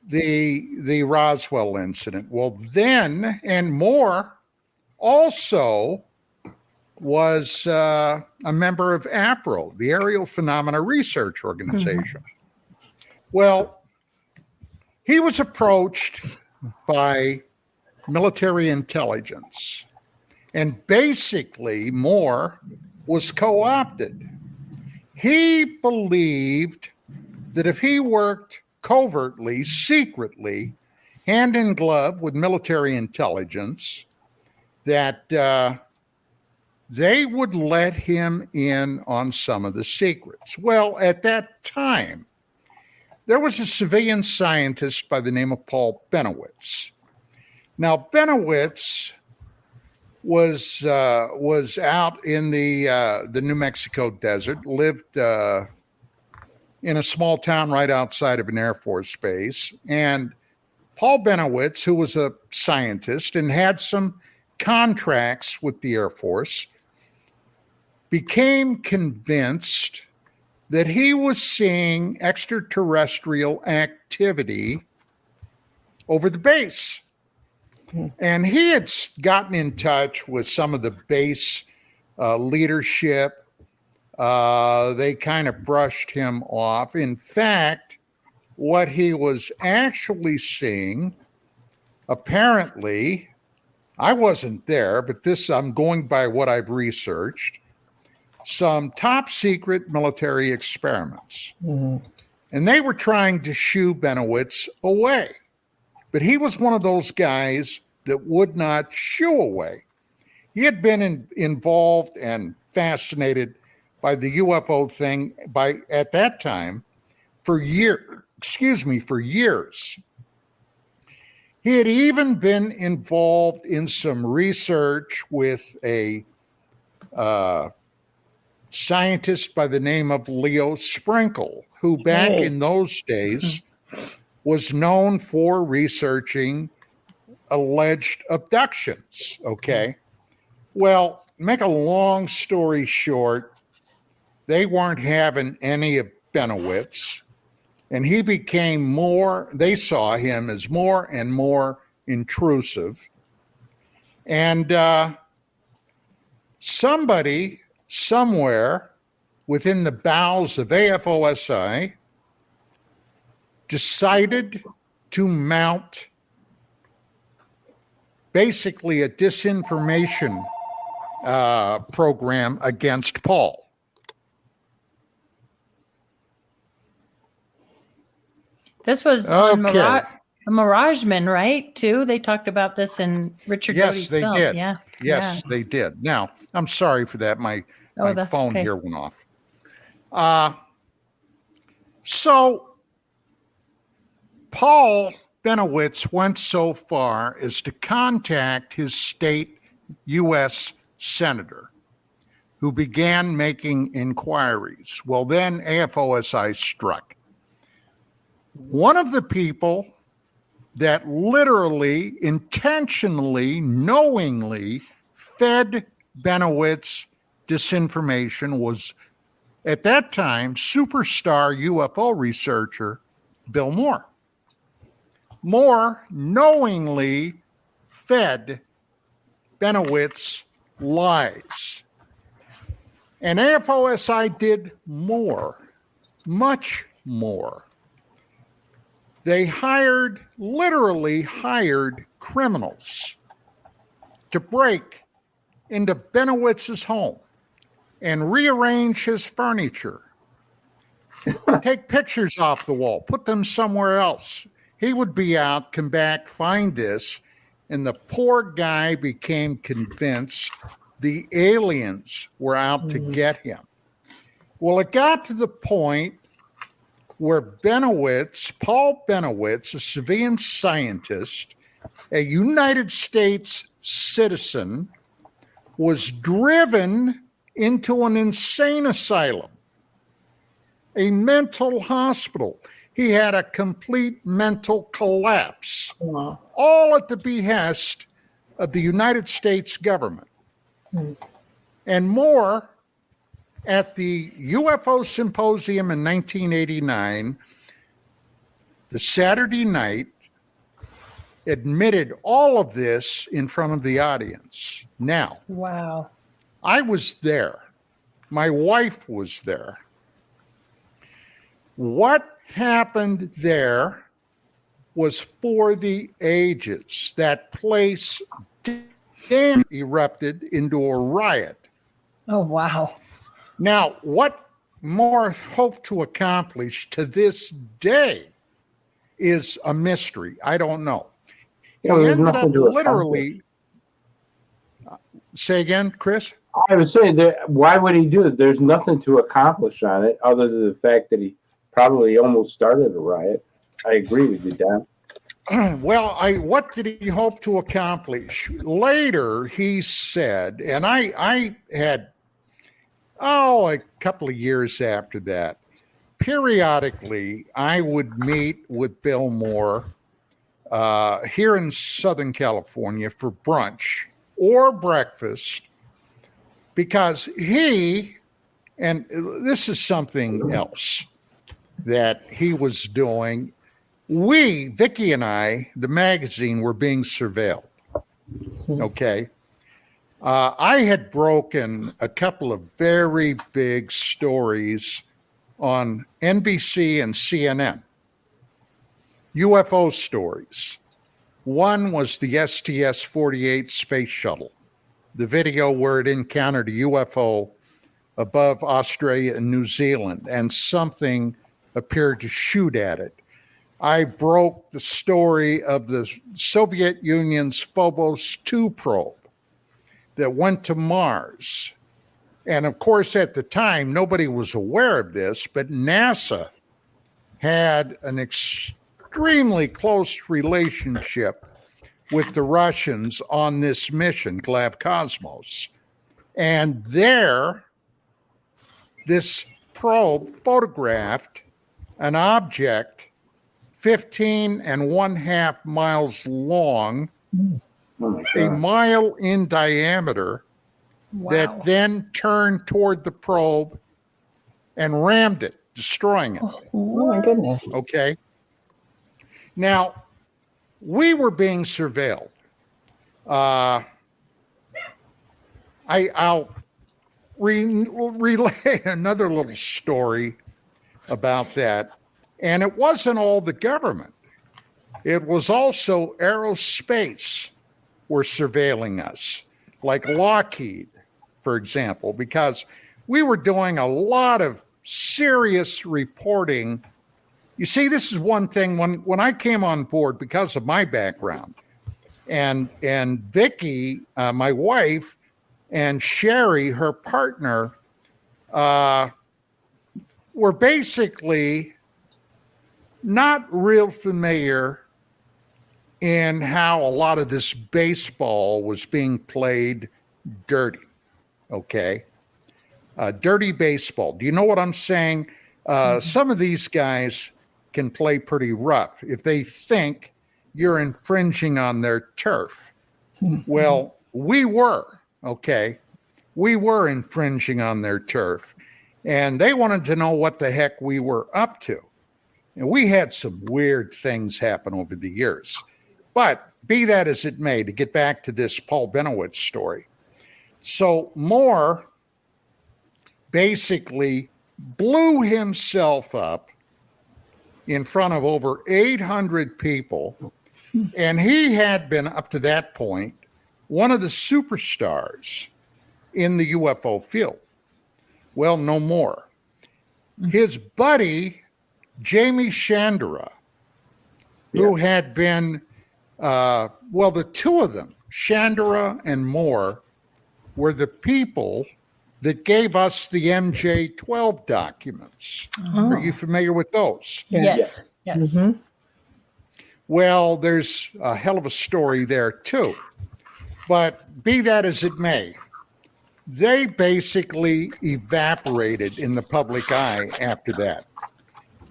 the Roswell incident. Well, then, and Moore also was a member of APRO, the Aerial Phenomena Research Organization. Well, he was approached by military intelligence, and basically Moore was co-opted. He believed that if he worked covertly, secretly, hand in glove with military intelligence, that they would let him in on some of the secrets. Well, at that time, there was a civilian scientist by the name of Paul Benowitz. Now, Benowitz was out in the New Mexico desert, lived in a small town right outside of an Air Force base. And Paul Benowitz, who was a scientist and had some contracts with the Air Force, became convinced that he was seeing extraterrestrial activity over the base. And he had gotten in touch with some of the base leadership. They kind of brushed him off. In fact, what he was actually seeing, apparently, I wasn't there, but I'm going by what I've researched, some top secret military experiments. And they were trying to shoo Benowitz away. But he was one of those guys that would not shoo away. He had been involved and fascinated by the UFO thing at that time for years. He had even been involved in some research with a scientist by the name of Leo Sprinkle, who back in those days was known for researching alleged abductions. Okay. Well, make a long story short, they weren't having any of Benowitz, and he became they saw him as more and more intrusive. And somebody somewhere within the bowels of AFOSI decided to mount basically a disinformation program against Paul. This was on Mirageman, right? Too. They talked about this in Richard Doty's film. Yes, they did. Yeah. Yes, they did. Now, I'm sorry for that. My phone here went off. So Paul Benowitz went so far as to contact his state U.S. senator, who began making inquiries. Well, then AFOSI struck. One of the people that literally, intentionally, knowingly fed Benowitz disinformation was, at that time, superstar UFO researcher Bill Moore. Moore knowingly fed Benowitz lies. And AFOSI did more, much more. They literally hired criminals to break into Benowitz's home and rearrange his furniture, take pictures off the wall, put them somewhere else. He would be out, come back, find this, and the poor guy became convinced the aliens were out to get him. Well, it got to the point where Paul Benowitz, a civilian scientist, a United States citizen, was driven into an insane asylum, a mental hospital. He had a complete mental collapse, all at the behest of the United States government. And Moore, at the UFO Symposium in 1989, the Saturday night, admitted all of this in front of the audience. Now, wow, I was there. My wife was there. What happened there was for the ages. That place erupted into a riot. Oh, wow. Now, what Moore hoped to accomplish to this day is a mystery. I don't know. He ended up literally. Say again, Chris? I was saying that why would he do it? There's nothing to accomplish on it other than the fact that he probably almost started a riot. I agree with you, Dan. Well, what did he hope to accomplish? Later, he said, and I had, a couple of years after that, periodically, I would meet with Bill Moore here in Southern California for brunch or breakfast, because and this is something else that he was doing. Vicky and I, the magazine, were being surveilled. Okay. I had broken a couple of very big stories on NBC and CNN, UFO stories. One was the STS-48 space shuttle, the video where it encountered a UFO above Australia and New Zealand, and something appeared to shoot at it. I broke the story of the Soviet Union's Phobos 2 probe that went to Mars. And of course, at the time, nobody was aware of this, but NASA had an extremely close relationship with the Russians on this mission, Glavcosmos. And there, this probe photographed an object 15.5 miles long, a mile in diameter, that then turned toward the probe and rammed it, destroying it. Oh my goodness. Okay. Now, we were being surveilled. I'll relay another little story about that. And it wasn't all the government. It was also aerospace were surveilling us, like Lockheed, for example, because we were doing a lot of serious reporting. You see, this is one thing when I came on board because of my background, and Vicky, my wife, and Sherry, her partner, were basically not real familiar in how a lot of this baseball was being played dirty. Okay. Dirty baseball. Do you know what I'm saying? Some of these guys can play pretty rough if they think you're infringing on their turf. Well, we were, okay. We were infringing on their turf, and they wanted to know what the heck we were up to. And we had some weird things happen over the years. But be that as it may, to get back to this Paul Benowitz story. So Moore basically blew himself up in front of over 800 people. And he had been, up to that point, one of the superstars in the UFO field. Well, no more. His buddy, Jamie Chandra, who had been, the two of them, Chandra and Moore, were the people that gave us the MJ-12 documents. Are you familiar with those? Yes. Mm-hmm. Well, there's a hell of a story there too. But be that as it may, they basically evaporated in the public eye after that.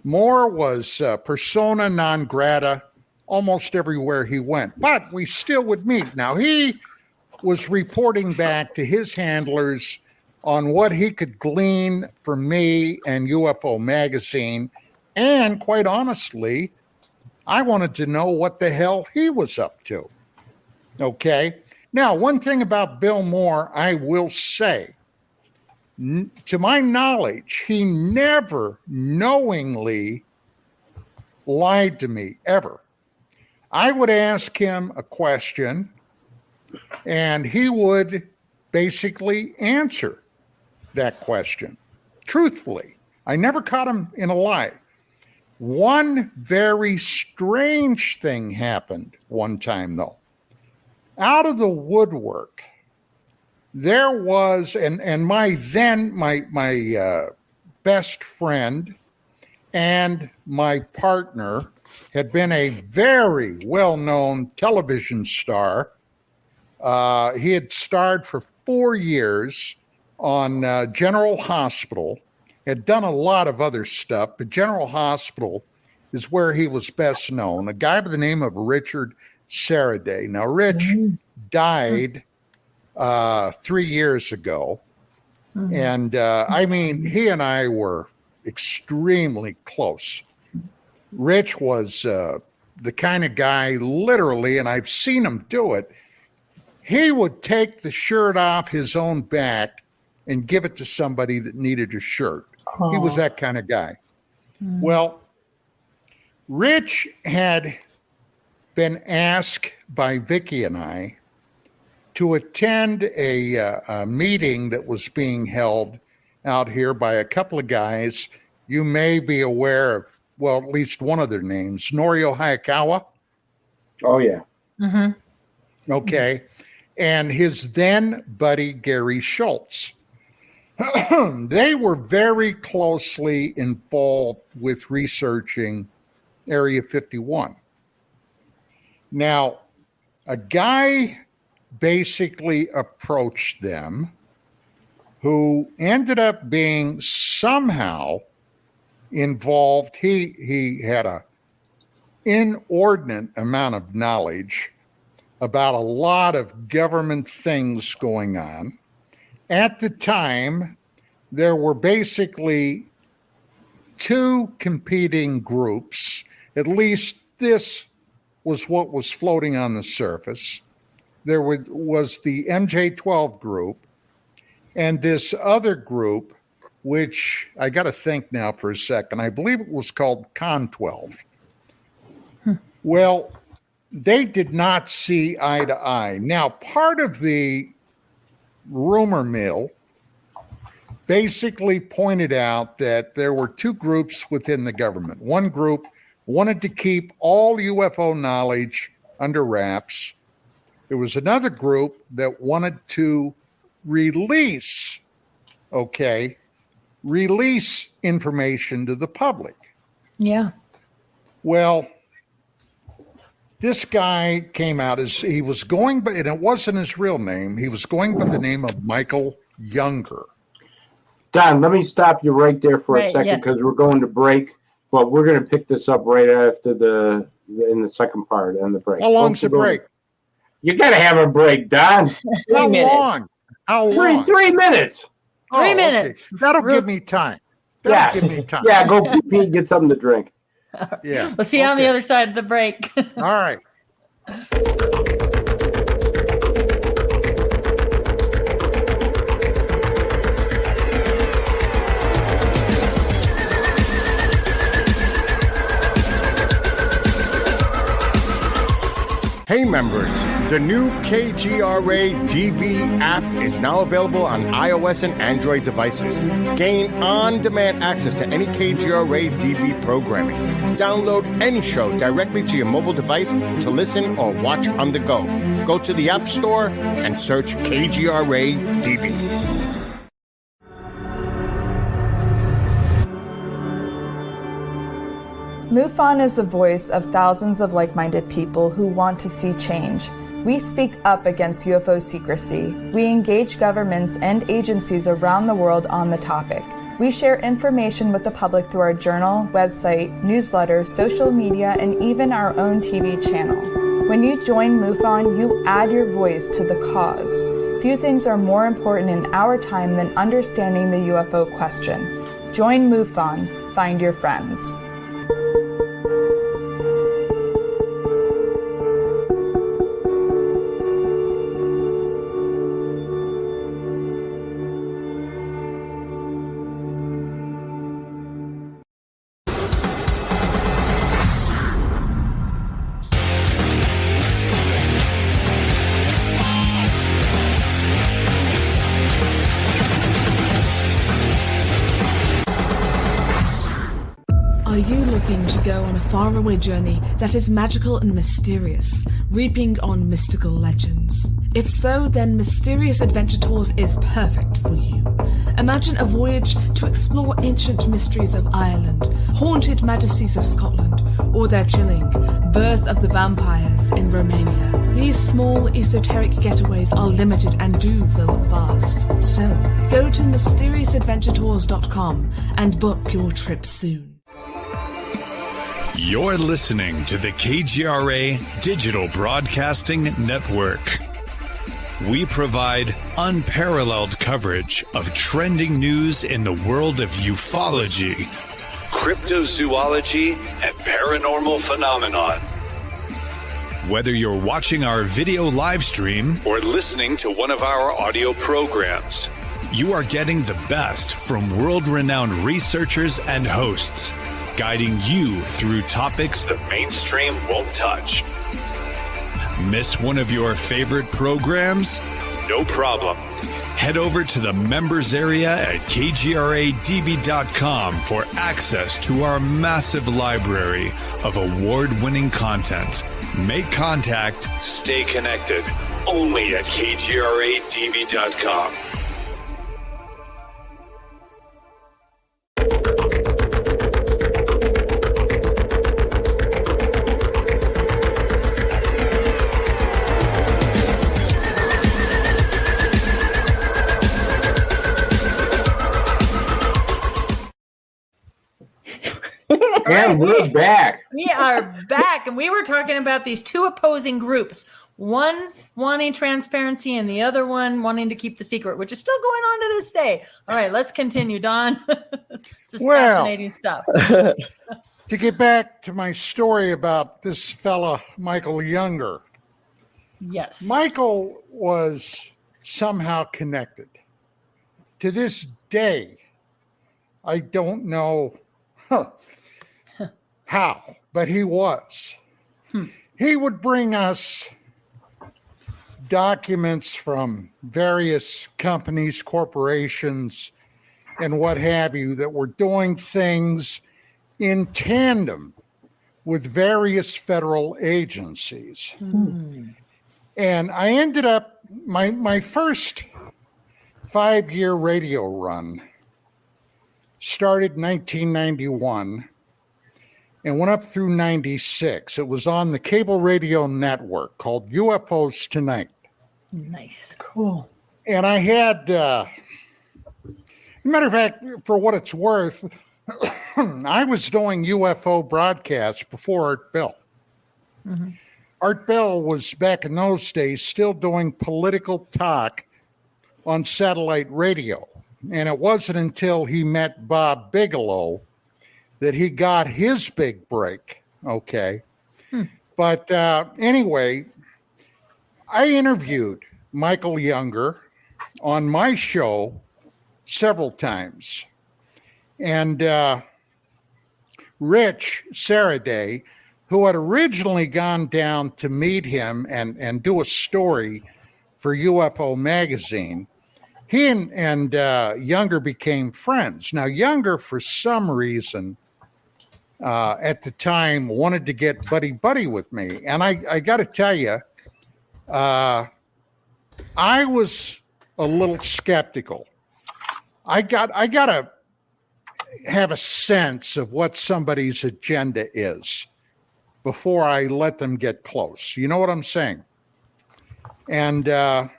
Moore was persona non grata almost everywhere he went, but we still would meet. Now, he was reporting back to his handlers on what he could glean from me and UFO Magazine. And quite honestly, I wanted to know what the hell he was up to. Okay. Now, one thing about Bill Moore, I will say, to my knowledge, he never knowingly lied to me, ever. I would ask him a question, and he would basically answer that question truthfully. I never caught him in a lie. One very strange thing happened one time, though. Out of the woodwork, there was, and my best friend and my partner had been a very well-known television star. He had starred for 4 years on General Hospital, had done a lot of other stuff, but General Hospital is where he was best known. A guy by the name of Richard Saraday. Now, Rich died 3 years ago. And I mean, he and I were extremely close. Rich was the kind of guy, literally, and I've seen him do it, he would take the shirt off his own back and give it to somebody that needed a shirt. He was that kind of guy. Well, Rich had been asked by Vicky and I to attend a meeting that was being held out here by a couple of guys. you may be aware of, well, at least one of their names, Norio Hayakawa. Oh, yeah. Mm-hmm. Okay. And his then buddy, Gary Schultz. They were very closely involved with researching Area 51. Now, a guy basically approached them who ended up being somehow involved. He had a inordinate amount of knowledge about a lot of government things going on. At the time, there were basically two competing groups. At least this was what was floating on the surface. There was the MJ-12 group and this other group, which I got to think now for a second. I believe it was called Con-12. Well, they did not see eye to eye. Now, part of the rumor mill basically pointed out that there were two groups within the government. One group wanted to keep all UFO knowledge under wraps. There was another group that wanted to release information to the public. Yeah. Well, this guy came out as he was going, but it wasn't his real name. He was going by the name of Michael Younger. Don, let me stop you right there for a second because we're going to break, but we're going to pick this up right after in the second part and the break. How long's the break? You got to have a break, Don. How long? How long? 3 minutes. 3 minutes. Okay. That'll give me time. Give me time. Yeah, go pee and get something to drink. Yeah. We'll see you on the other side of the break. All right. Hey members, the new KGRA DB app is now available on iOS and Android devices. Gain on-demand access to any KGRA DB programming. Download any show directly to your mobile device to listen or watch on the go. Go to the App Store and search KGRA DB. MUFON is the voice of thousands of like-minded people who want to see change. We speak up against UFO secrecy. We engage governments and agencies around the world on the topic. We share information with the public through our journal, website, newsletter, social media, and even our own TV channel. When you join MUFON, you add your voice to the cause. Few things are more important in our time than understanding the UFO question. Join MUFON. Find your friends. Are you looking to go on a faraway journey that is magical and mysterious, reaping on mystical legends? If so, then Mysterious Adventure Tours is perfect for you. Imagine a voyage to explore ancient mysteries of Ireland, haunted majesties of Scotland, or their chilling Birth of the Vampires in Romania. These small esoteric getaways are limited and do fill up fast. So, go to MysteriousAdventureTours.com and book your trip soon. You're listening to the KGRA Digital Broadcasting Network. We provide unparalleled coverage of trending news in the world of ufology, cryptozoology, and paranormal phenomenon. Whether you're watching our video live stream or listening to one of our audio programs, you are getting the best from world-renowned researchers and hosts, guiding you through topics the mainstream won't touch. Miss one of your favorite programs? No problem. Head over to the members area at kgradb.com for access to our massive library of award-winning content. Make contact, stay connected, only at kgradb.com. And we're back. We are back, and we were talking about these two opposing groups. One wanting transparency and the other one wanting to keep the secret, which is still going on to this day. All right, let's continue, Don. This is fascinating stuff. To get back to my story about this fella, Michael Younger. Yes. Michael was somehow connected. To this day, I don't know how, but he was. He would bring us documents from various companies, corporations, and what have you that were doing things in tandem with various federal agencies. And I ended up, my first 5-year radio run started in 1991 and went up through 96. It was on the cable radio network called UFOs Tonight. Nice. Cool. And I had, matter of fact, for what it's worth, I was doing UFO broadcasts before Art Bell. Art Bell was, back in those days, still doing political talk on satellite radio. And it wasn't until he met Bob Bigelow that he got his big break. Okay. But anyway, I interviewed Michael Younger on my show several times. And Rich Saraday, who had originally gone down to meet him and do a story for UFO Magazine, he and Younger became friends. Now, Younger, for some reason, at the time, wanted to get buddy-buddy with me. And I got to tell you, I was a little skeptical. I got to have a sense of what somebody's agenda is before I let them get close. You know what I'm saying? And I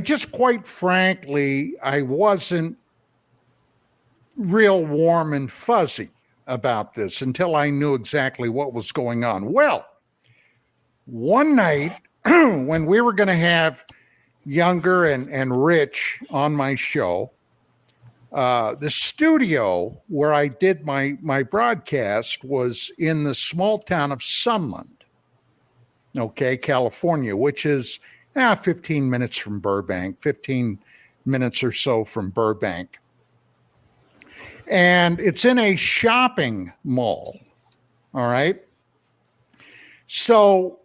just, quite frankly, I wasn't real warm and fuzzy about this until I knew exactly what was going on. Well, one night when we were going to have Younger and Rich on my show, the studio where I did my broadcast was in the small town of Sunland, okay, California, which is 15 minutes from Burbank, 15 minutes or so from Burbank. And it's in a shopping mall, all right? So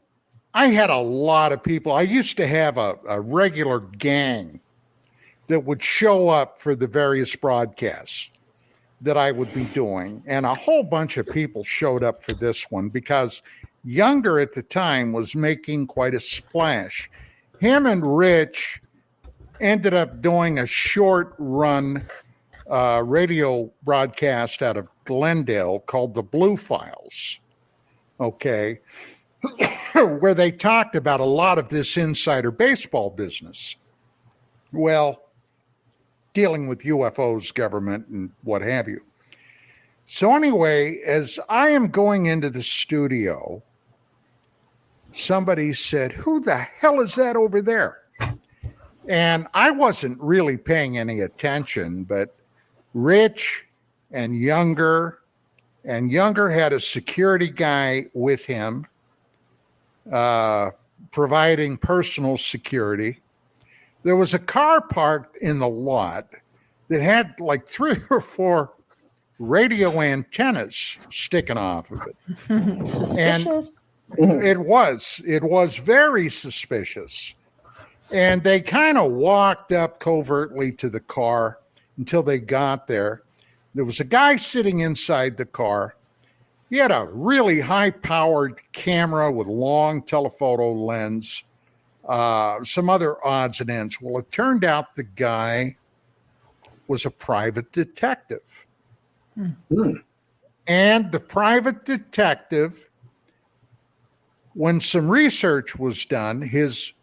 I had a lot of people. I used to have a regular gang that would show up for the various broadcasts that I would be doing. And a whole bunch of people showed up for this one because Younger at the time was making quite a splash. Him and Rich ended up doing a short run radio broadcast out of Glendale called the Blue Files, okay, where they talked about a lot of this insider baseball business. Well, dealing with UFOs, government, and what have you. So anyway, as I am going into the studio, somebody said, "Who the hell is that over there?" And I wasn't really paying any attention, but Rich and Younger had a security guy with him, providing personal security. There was a car parked in the lot that had like 3 or 4 radio antennas sticking off of it. Suspicious. And it was very suspicious. And they kind of walked up covertly to the car until they got there. There was a guy sitting inside the car. He had a really high-powered camera with long telephoto lens, some other odds and ends. Well, it turned out the guy was a private detective. And the private detective, when some research was done, his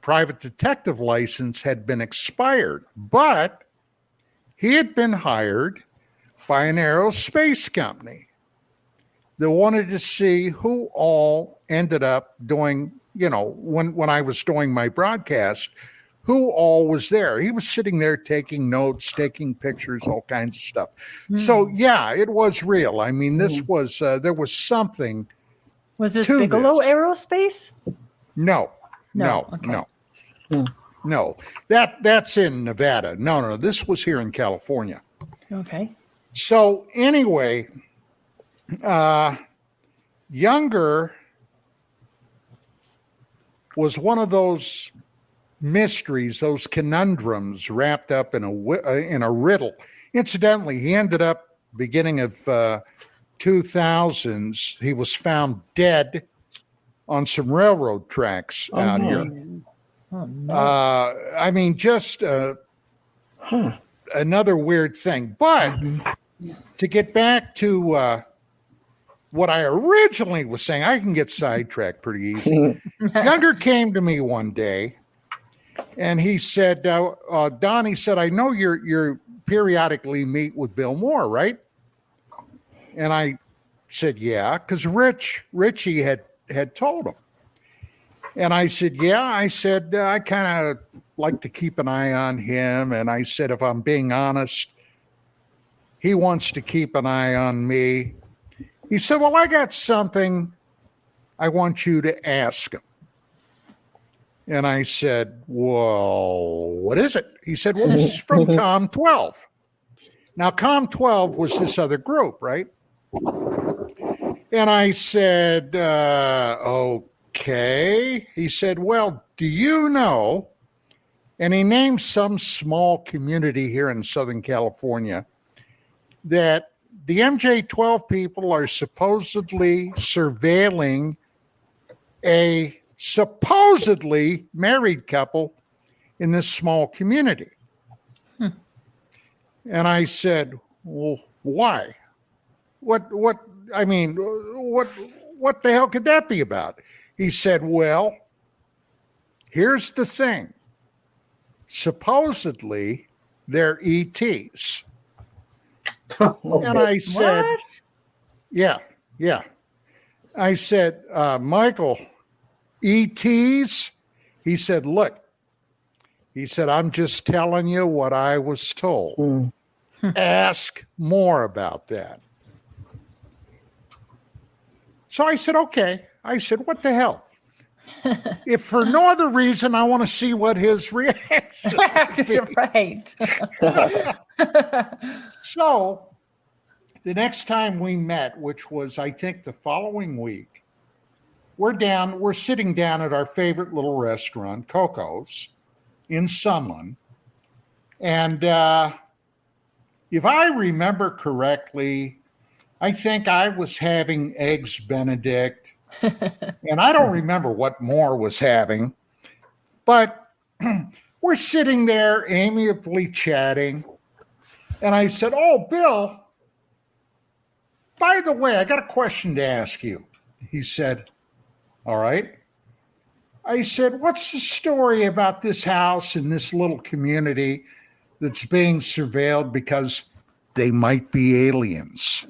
private detective license had been expired, but he had been hired by an aerospace company that wanted to see who all ended up doing, when I was doing my broadcast, who all was there. He was sitting there taking notes, taking pictures, all kinds of stuff. So, yeah, it was real. I mean, this was, there was something. Was this Bigelow this. Aerospace? No. That's in Nevada. No, this was here in California. Okay. So anyway, Younger was one of those mysteries, those conundrums wrapped up in a riddle. Incidentally, he ended up beginning of 2000s. He was found dead on some railroad tracks out here. Oh, no. I mean, just another weird thing. But to get back to what I originally was saying, I can get sidetracked pretty easy. Younger came to me one day, and he said, Don, he said, I know you're periodically meet with Bill Moore, right? And I said, yeah, because Richie had told him. And I said, yeah. I said, I kind of like to keep an eye on him. And I said, if I'm being honest, he wants to keep an eye on me. He said, well, I got something I want you to ask him. And I said, well, what is it? He said, well, this is from Com 12. Now, Com 12 was this other group, right? And I said, okay. He said, well, do you know? And he named some small community here in Southern California that the MJ-12 people are supposedly surveilling a supposedly married couple in this small community. And I said, well, why? What the hell could that be about? He said, well, here's the thing. Supposedly, they're ETs. And I said, What? Yeah. I said, Michael, ETs? He said, look, he said, I'm just telling you what I was told. Ask more about that. So I said, okay. I said, what the hell? If for no other reason, I want to see what his reaction is. Right. So the next time we met, which was, I think, the following week, we're sitting down at our favorite little restaurant, Coco's, in Sunland. And if I remember correctly, I think I was having Eggs Benedict. And I don't remember what Moore was having. But we're sitting there amiably chatting. And I said, oh, Bill, by the way, I got a question to ask you. He said, all right. I said, what's the story about this house in this little community that's being surveilled because they might be aliens?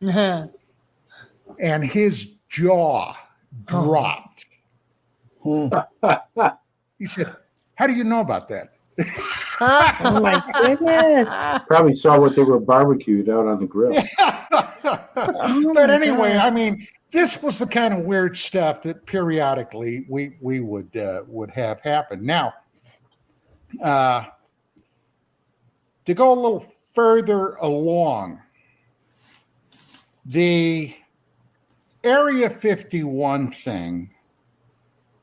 And his jaw dropped. He said, how do you know about that? Oh my goodness. Probably saw what they were barbecued out on the grill. But anyway, I mean, this was the kind of weird stuff that periodically we would have happen. Now, to go a little further along, the Area 51 thing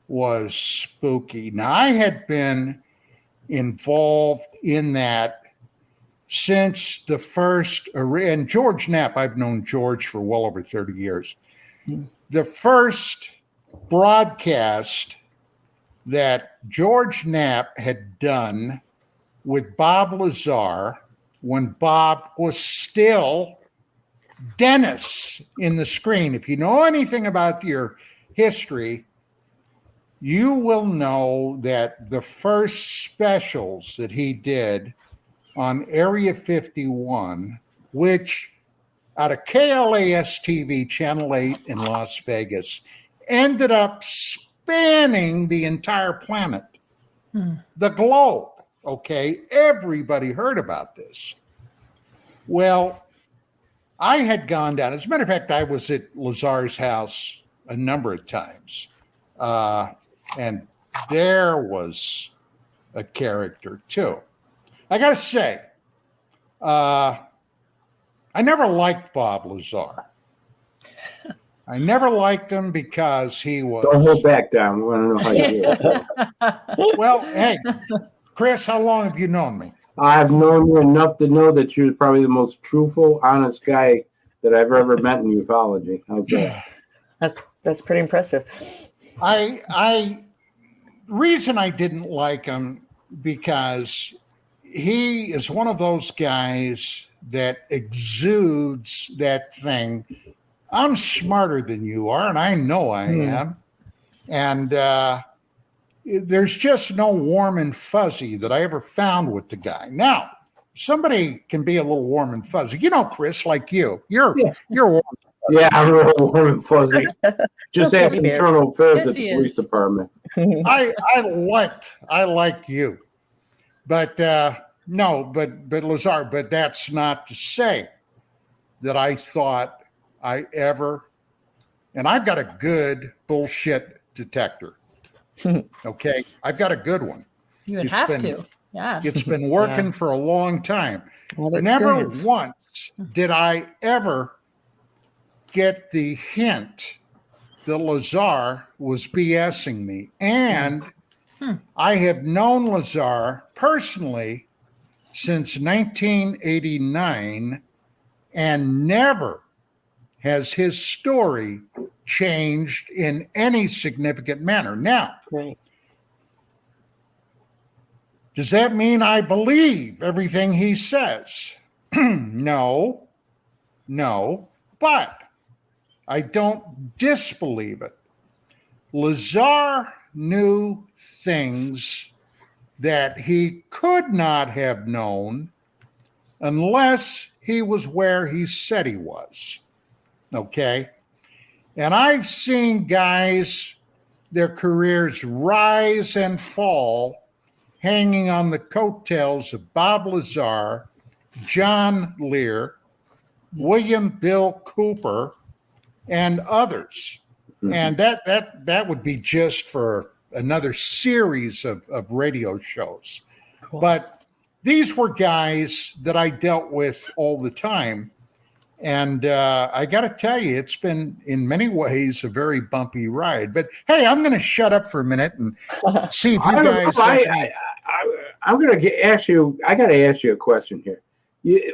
was spooky. Now, I had been involved in that since the first, and George Knapp, I've known George for well over 30 years. The first broadcast that George Knapp had done with Bob Lazar, when Bob was still Dennis in the screen. If you know anything about your history, you will know that the first specials that he did on Area 51, which out of KLAS TV, Channel 8 in Las Vegas, ended up spanning the entire planet, the globe. Okay, everybody heard about this. Well, I had gone down. As a matter of fact, I was at Lazar's house a number of times. And there was a character too. I got to say, I never liked Bob Lazar. I never liked him because he was... Don't hold back, Don. We want to know how you do. Well, hey, Chris, how long have you known me? I've known you enough to know that you're probably the most truthful, honest guy that I've ever met in ufology. How's that? That's pretty impressive. Reason I didn't like him because he is one of those guys that exudes that thing. I'm smarter than you are, and I know I am. And there's just no warm and fuzzy that I ever found with the guy. Now, somebody can be a little warm and fuzzy. You know, Chris, like you. You're warm. Yeah, I'm real warm and fuzzy. Just ask internal affairs at the police department. I like you. But no, but Lazar, but that's not to say that I thought I ever, and I've got a good bullshit detector. Okay, I've got a good one. You would have to. Yeah. It's been working for a long time. Never once did I ever get the hint that Lazar was BSing me. And I have known Lazar personally since 1989, and never has his story changed in any significant manner. Now, does that mean I believe everything he says? No, but I don't disbelieve it. Lazar knew things that he could not have known unless he was where he said he was. Okay? And I've seen guys, their careers rise and fall, hanging on the coattails of Bob Lazar, John Lear, William Bill Cooper, and others. And that would be just for another series of radio shows. Cool. But these were guys that I dealt with all the time. And I got to tell you, it's been in many ways a very bumpy ride. But hey, I'm going to shut up for a minute and see if you guys... I'm going to ask you, I got to ask you a question here.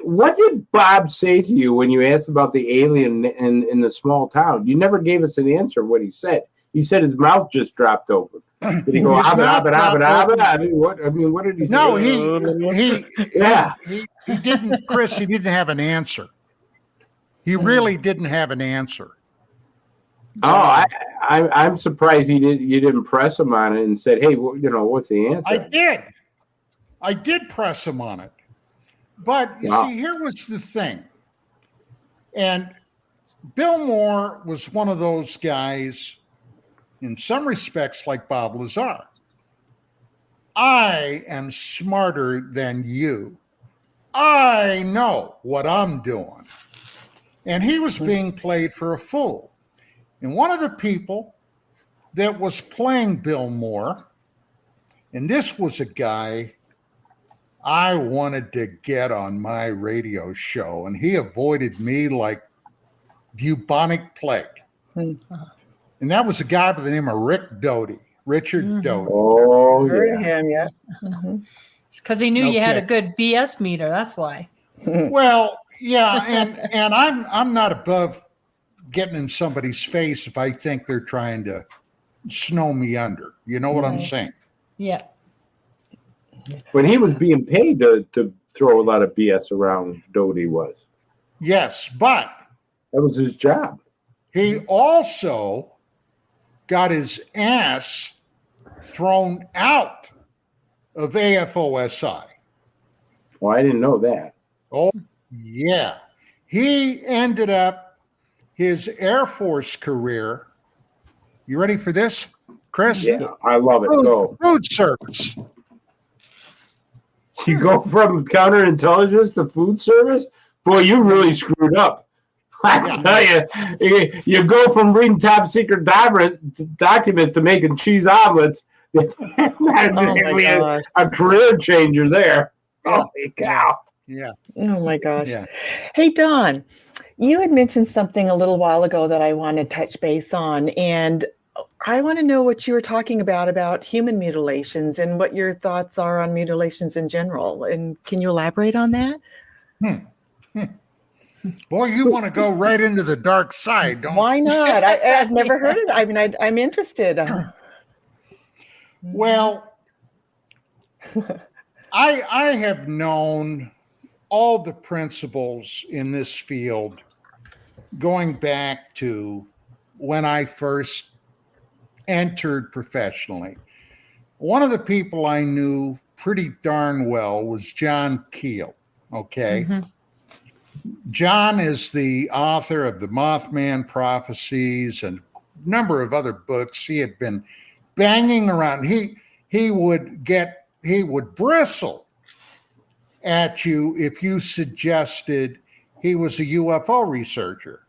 What did Bob say to you when you asked about the alien in the small town? You never gave us an answer of what he said. He said his mouth just dropped open. Did he go, I mean, what did he say? No, he didn't, Chris, he didn't have an answer. He really didn't have an answer. Oh, I'm surprised you didn't press him on it and said, hey, what's the answer? I did press him on it. But you see, here was the thing. And Bill Moore was one of those guys, in some respects, like Bob Lazar. I am smarter than you. I know what I'm doing. And he was being played for a fool. And one of the people that was playing Bill Moore, and this was a guy I wanted to get on my radio show, and he avoided me like bubonic plague. And that was a guy by the name of Rick Doty. Richard Doty. Oh, Heard of yeah. him, yeah. Mhm. It's because he knew you had a Okay. good BS meter. That's why. Well, yeah, and I'm not above getting in somebody's face if I think they're trying to snow me under. You know what I'm saying? Yeah. When he was being paid to throw a lot of BS around, Doty was. Yes, but That was his job. he also got his ass thrown out of AFOSI. Well, I didn't know that. Oh, yeah. He ended up his Air Force career. You ready for this, Chris? Yeah, I love it. Go. Food service. You go from counterintelligence to food service? Boy, you really screwed up. I tell you, you go from reading top secret documents to making cheese omelets. That's exactly a career changer there. Holy cow. Yeah. Oh my gosh. Yeah. Hey, Don, you had mentioned something a little while ago that I want to touch base on, and I want to know what you were talking about human mutilations and what your thoughts are on mutilations in general. And can you elaborate on that? Boy, you want to go right into the dark side, don't you? Why not? I've never heard of that. I mean, I'm interested. Well, I have known all the principles in this field going back to when I first entered professionally. One of the people I knew pretty darn well was John Keel. Okay. Mm-hmm. John is the author of the Mothman Prophecies and a number of other books. He had been banging around. He would bristle at you if you suggested he was a UFO researcher.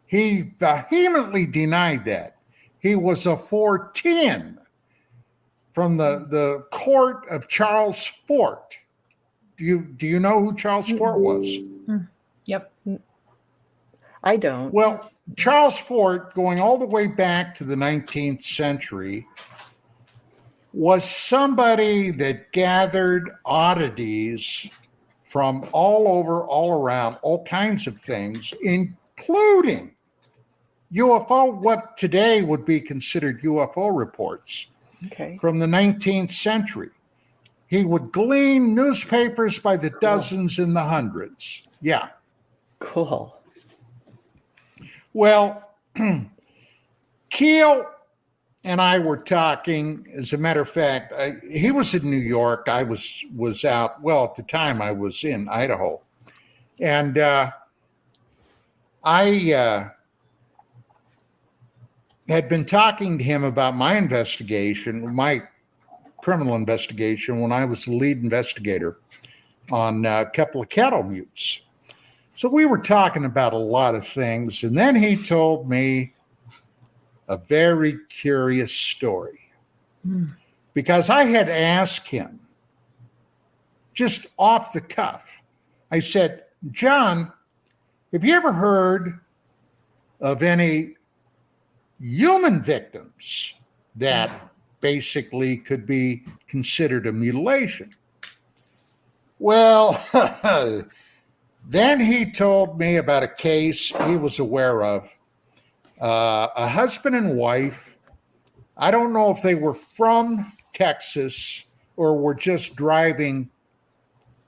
He vehemently denied that. He was a 410 from the court of Charles Fort. Do you know who Charles Fort was? Yep. I don't. Well, Charles Fort, going all the way back to the 19th century, was somebody that gathered oddities from all over, all around, all kinds of things, including UFO, what today would be considered UFO reports from the 19th century. He would glean newspapers by the dozens and the hundreds. Yeah. Cool. Well, Keel and I were talking. As a matter of fact, he was in New York. I was out. Well, at the time, I was in Idaho. And I had been talking to him about my investigation, my criminal investigation, when I was the lead investigator on a couple of cattle mutes. So we were talking about a lot of things, and then he told me a very curious story. Because I had asked him, just off the cuff, I said, John, have you ever heard of any human victims that basically could be considered a mutilation? Well, then he told me about a case he was aware of. A husband and wife, I don't know if they were from Texas or were just driving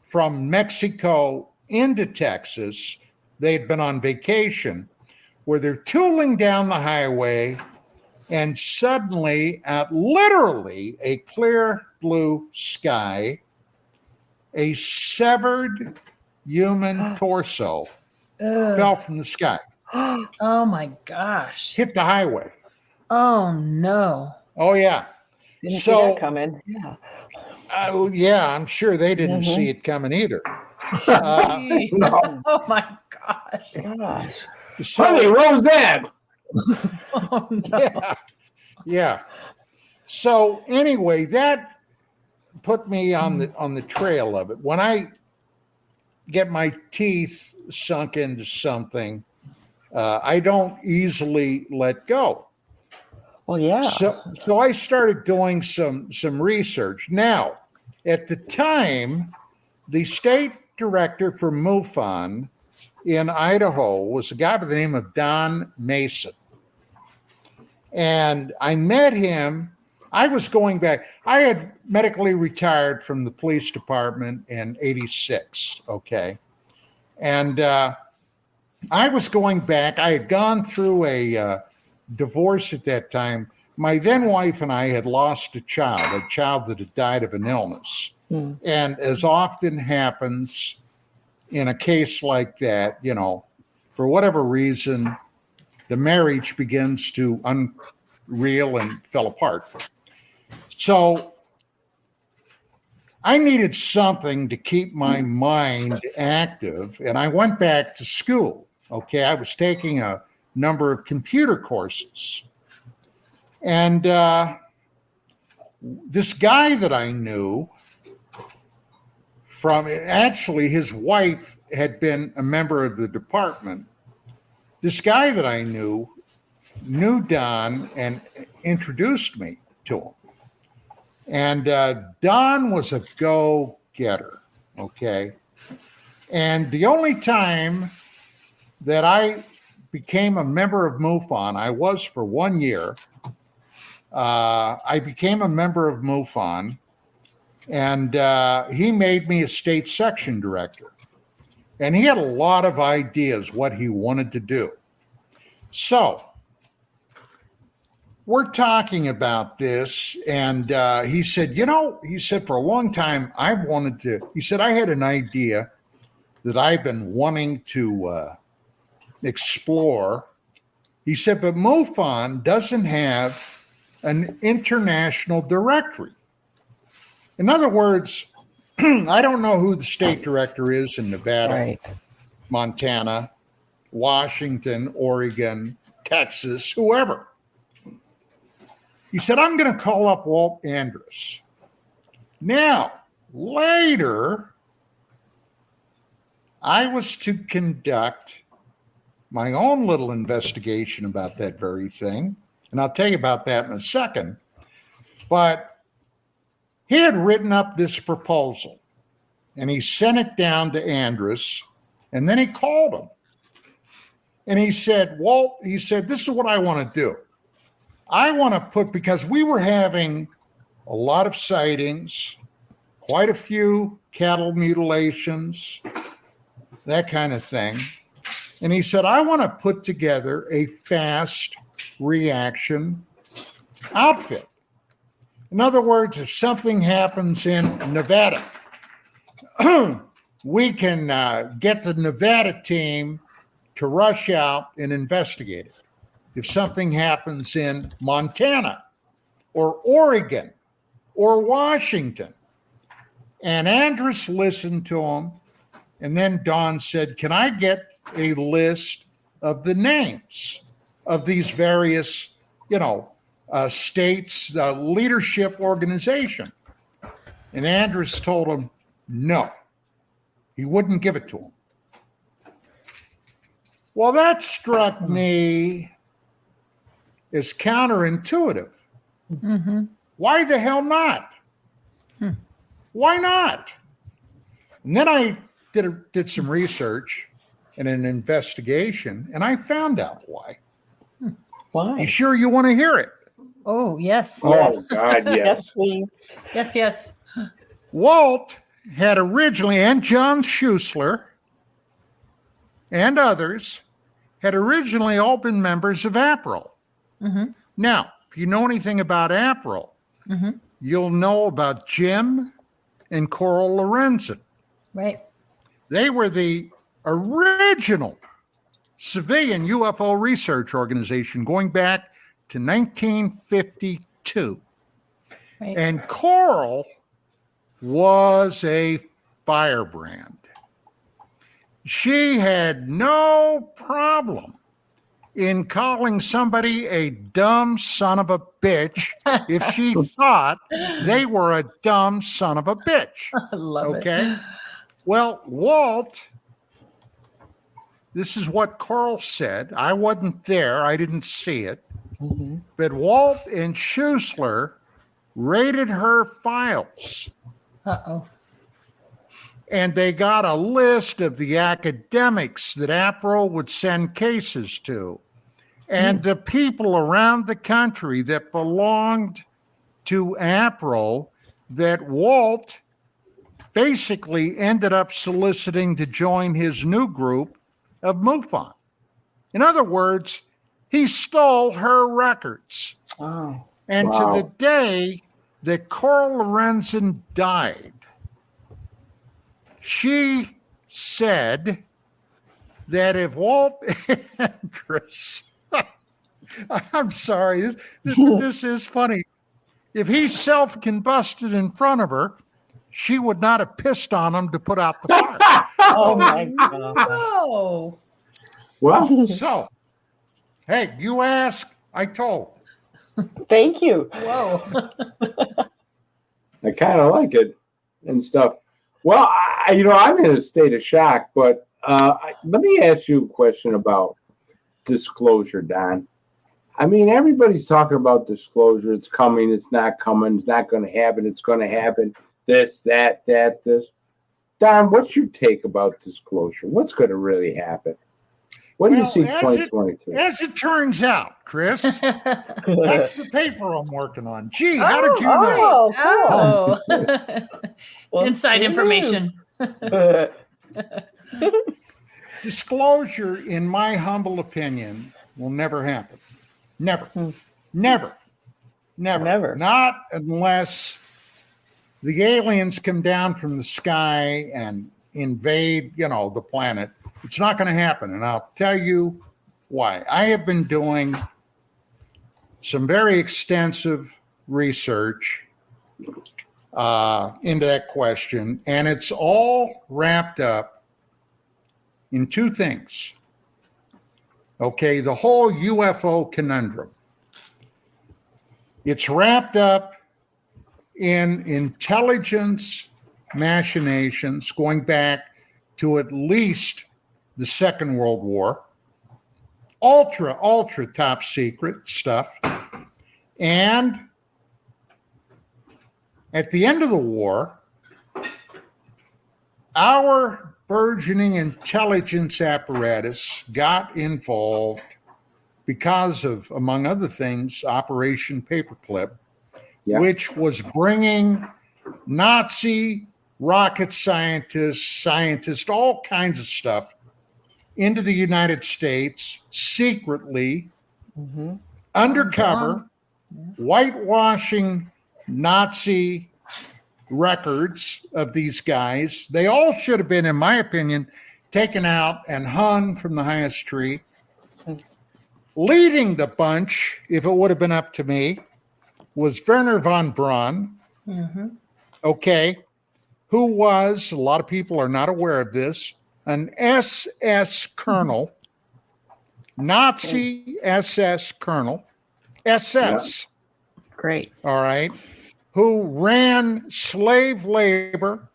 from Mexico into Texas. They'd been on vacation, where they're tooling down the highway, and suddenly, at literally a clear blue sky, a severed human torso fell from the sky. Oh my gosh. Hit the highway. Oh no. Oh yeah. Didn't see that coming. Yeah. Yeah, I'm sure they didn't see it coming either. No. Oh my gosh. So, Honey, what was that? Oh no. Yeah. So anyway, that put me on the trail of it. When I get my teeth sunk into something, I don't easily let go. Well, yeah. So I started doing some research. Now, at the time, the state director for MUFON in Idaho was a guy by the name of Don Mason. And I met him. I was going back. I had medically retired from the police department in '86. Okay. And I was going back. I had gone through a divorce at that time. My then wife and I had lost a child that had died of an illness. And as often happens in a case like that, you know, for whatever reason, the marriage begins to unreel and fell apart. So I needed something to keep my mind active, and I went back to school. Okay, I was taking a number of computer courses. And this guy that I knew actually his wife had been a member of the department. This guy that I knew Don and introduced me to him. And Don was a go-getter, okay? And the only time that I became a member of MUFON, I was for 1 year. I became a member of MUFON, and he made me a state section director. And he had a lot of ideas what he wanted to do. So we're talking about this, and he said, for a long time, I had an idea that I've been wanting to explore. He said, but MUFON doesn't have an international directory. In other words, I don't know who the state director is in Nevada, right, Montana, Washington, Oregon, Texas, whoever. He said, I'm going to call up Walt Andrus. Now, later, I was to conduct my own little investigation about that very thing. And I'll tell you about that in a second. But he had written up this proposal, and he sent it down to Andrus, and then he called him. And he said, Walt, this is what I want to do. I want to because we were having a lot of sightings, quite a few cattle mutilations, that kind of thing. And he said, I want to put together a fast reaction outfit. In other words, if something happens in Nevada, we can get the Nevada team to rush out and investigate it. If something happens in Montana or Oregon or Washington. And Andrus listened to him, and then Don said, can I get a list of the names of these various, states, leadership organization? And Andrus told him, no, he wouldn't give it to him. Well, that struck me as counterintuitive. Mm-hmm. Why the hell not? Why not? And then I did some research and an investigation, and I found out why. Why? You sure you want to hear it? Oh, yes. Oh, God, yes. Yes, please. Yes. Walt had originally, and John Schuessler and others, had originally all been members of APRIL. Mm-hmm. Now, if you know anything about APRIL, mm-hmm, you'll know about Jim and Coral Lorenzen. Right. They were the original civilian UFO research organization going back to 1952. Right. And Coral was a firebrand. She had no problem in calling somebody a dumb son of a bitch if she thought they were a dumb son of a bitch. I love it. Okay? Well, Walt, this is what Coral said. I wasn't there. I didn't see it. But Walt and Schuessler raided her files. Uh-oh. And they got a list of the academics that APRO would send cases to, and the people around the country that belonged to APRO that Walt basically ended up soliciting to join his new group of MUFON. In other words, he stole her records. Oh. And to the day that Coral Lorenzen died, she said that if Walt Andrus, I'm sorry, this is funny. If he self-combusted in front of her, she would not have pissed on him to put out the fire. Oh my God. Oh. Well, So, hey, you ask, I told. Thank you. Whoa. I kind of like it and stuff. Well, I'm in a state of shock, but let me ask you a question about disclosure, Don. I mean, everybody's talking about disclosure. It's coming. It's not coming. It's not going to happen. It's going to happen. This, that, this. Don, what's your take about disclosure? What's going to really happen? What do you see 2022? As it turns out, Chris, that's the paper I'm working on. Gee, how did you know? Oh. Inside information. Disclosure, in my humble opinion, will never happen. Never. Never. Not unless the aliens come down from the sky and invade, the planet. It's not going to happen. And I'll tell you why. I have been doing some very extensive research into that question, and it's all wrapped up in two things. Okay, the whole UFO conundrum. It's wrapped up in intelligence machinations going back to at least the Second World War, ultra top secret stuff. And at the end of the war, our burgeoning intelligence apparatus got involved because of, among other things, Operation Paperclip, which was bringing Nazi rocket scientists, all kinds of stuff into the United States secretly, undercover, whitewashing Nazi records of these guys. They all should have been, in my opinion, taken out and hung from the highest tree. Leading the bunch, if it would have been up to me, was Werner von Braun, who was, a lot of people are not aware of this, an SS colonel, Nazi SS colonel, SS. Great. All right. Who ran slave labor,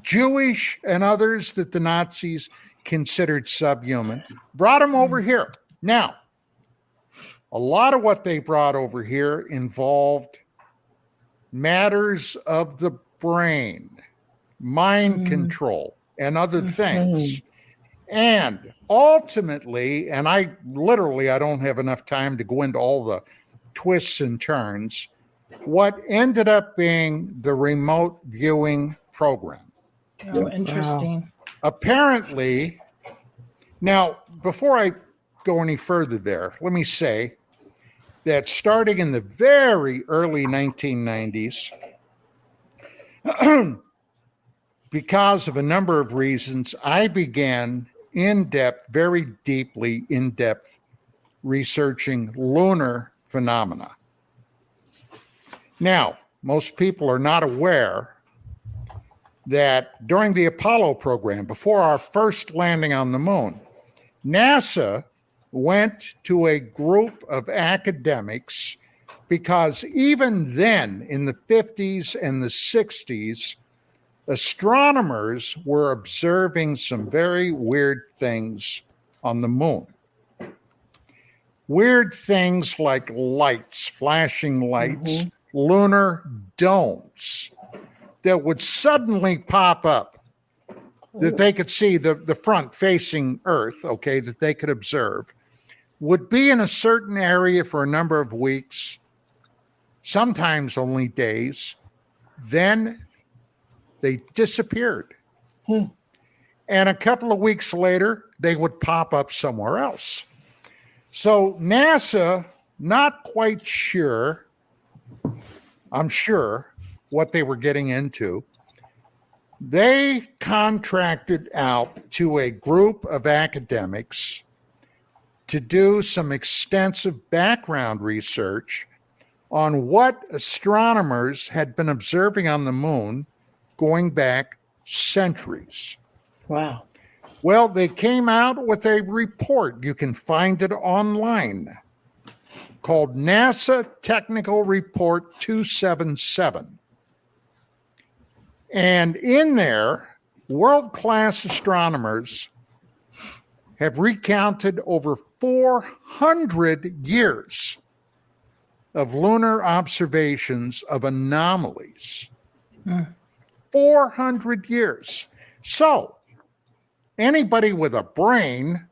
Jewish and others that the Nazis considered subhuman, brought them over here. Now, a lot of what they brought over here involved matters of the brain, mind control, and other things. And ultimately, and I don't have enough time to go into all the twists and turns, what ended up being the remote viewing program. Oh, interesting. Wow. Apparently, now, before I go any further there, let me say that starting in the very early 1990s, because of a number of reasons, I began very deeply in-depth researching lunar phenomena. Now, most people are not aware that during the Apollo program, before our first landing on the moon, NASA went to a group of academics because even then, in the 50s and the 60s, astronomers were observing some very weird things on the moon. weird things like lights, flashing lights, lunar domes that would suddenly pop up that they could see, the front facing Earth, okay, that they could observe, would be in a certain area for a number of weeks, sometimes only days. Then they disappeared. And a couple of weeks later, they would pop up somewhere else. So NASA, not quite sure, I'm sure, what they were getting into. They contracted out to a group of academics to do some extensive background research on what astronomers had been observing on the moon going back centuries. Wow. Well, they came out with a report. You can find it online called NASA Technical Report 277. And in there, world-class astronomers have recounted over 400 years of lunar observations of anomalies. 400 years. So anybody with a brain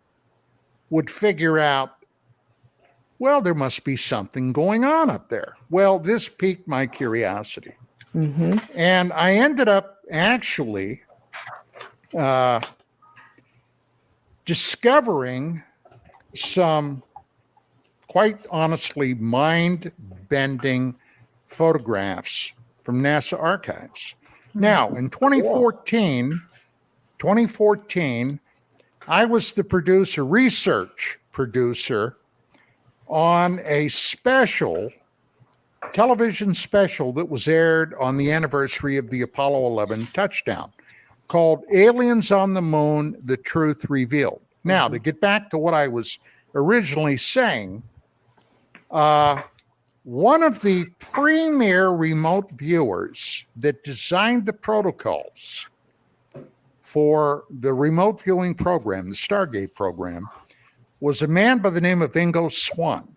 would figure out, well, there must be something going on up there. Well, this piqued my curiosity. And I ended up actually discovering some, quite honestly, mind-bending photographs from NASA archives. Now, in 2014, I was the research producer on a television special that was aired on the anniversary of the Apollo 11 touchdown called Aliens on the Moon, The Truth Revealed. Now, to get back to what I was originally saying, one of the premier remote viewers that designed the protocols for the remote viewing program, the Stargate program, was a man by the name of Ingo Swann.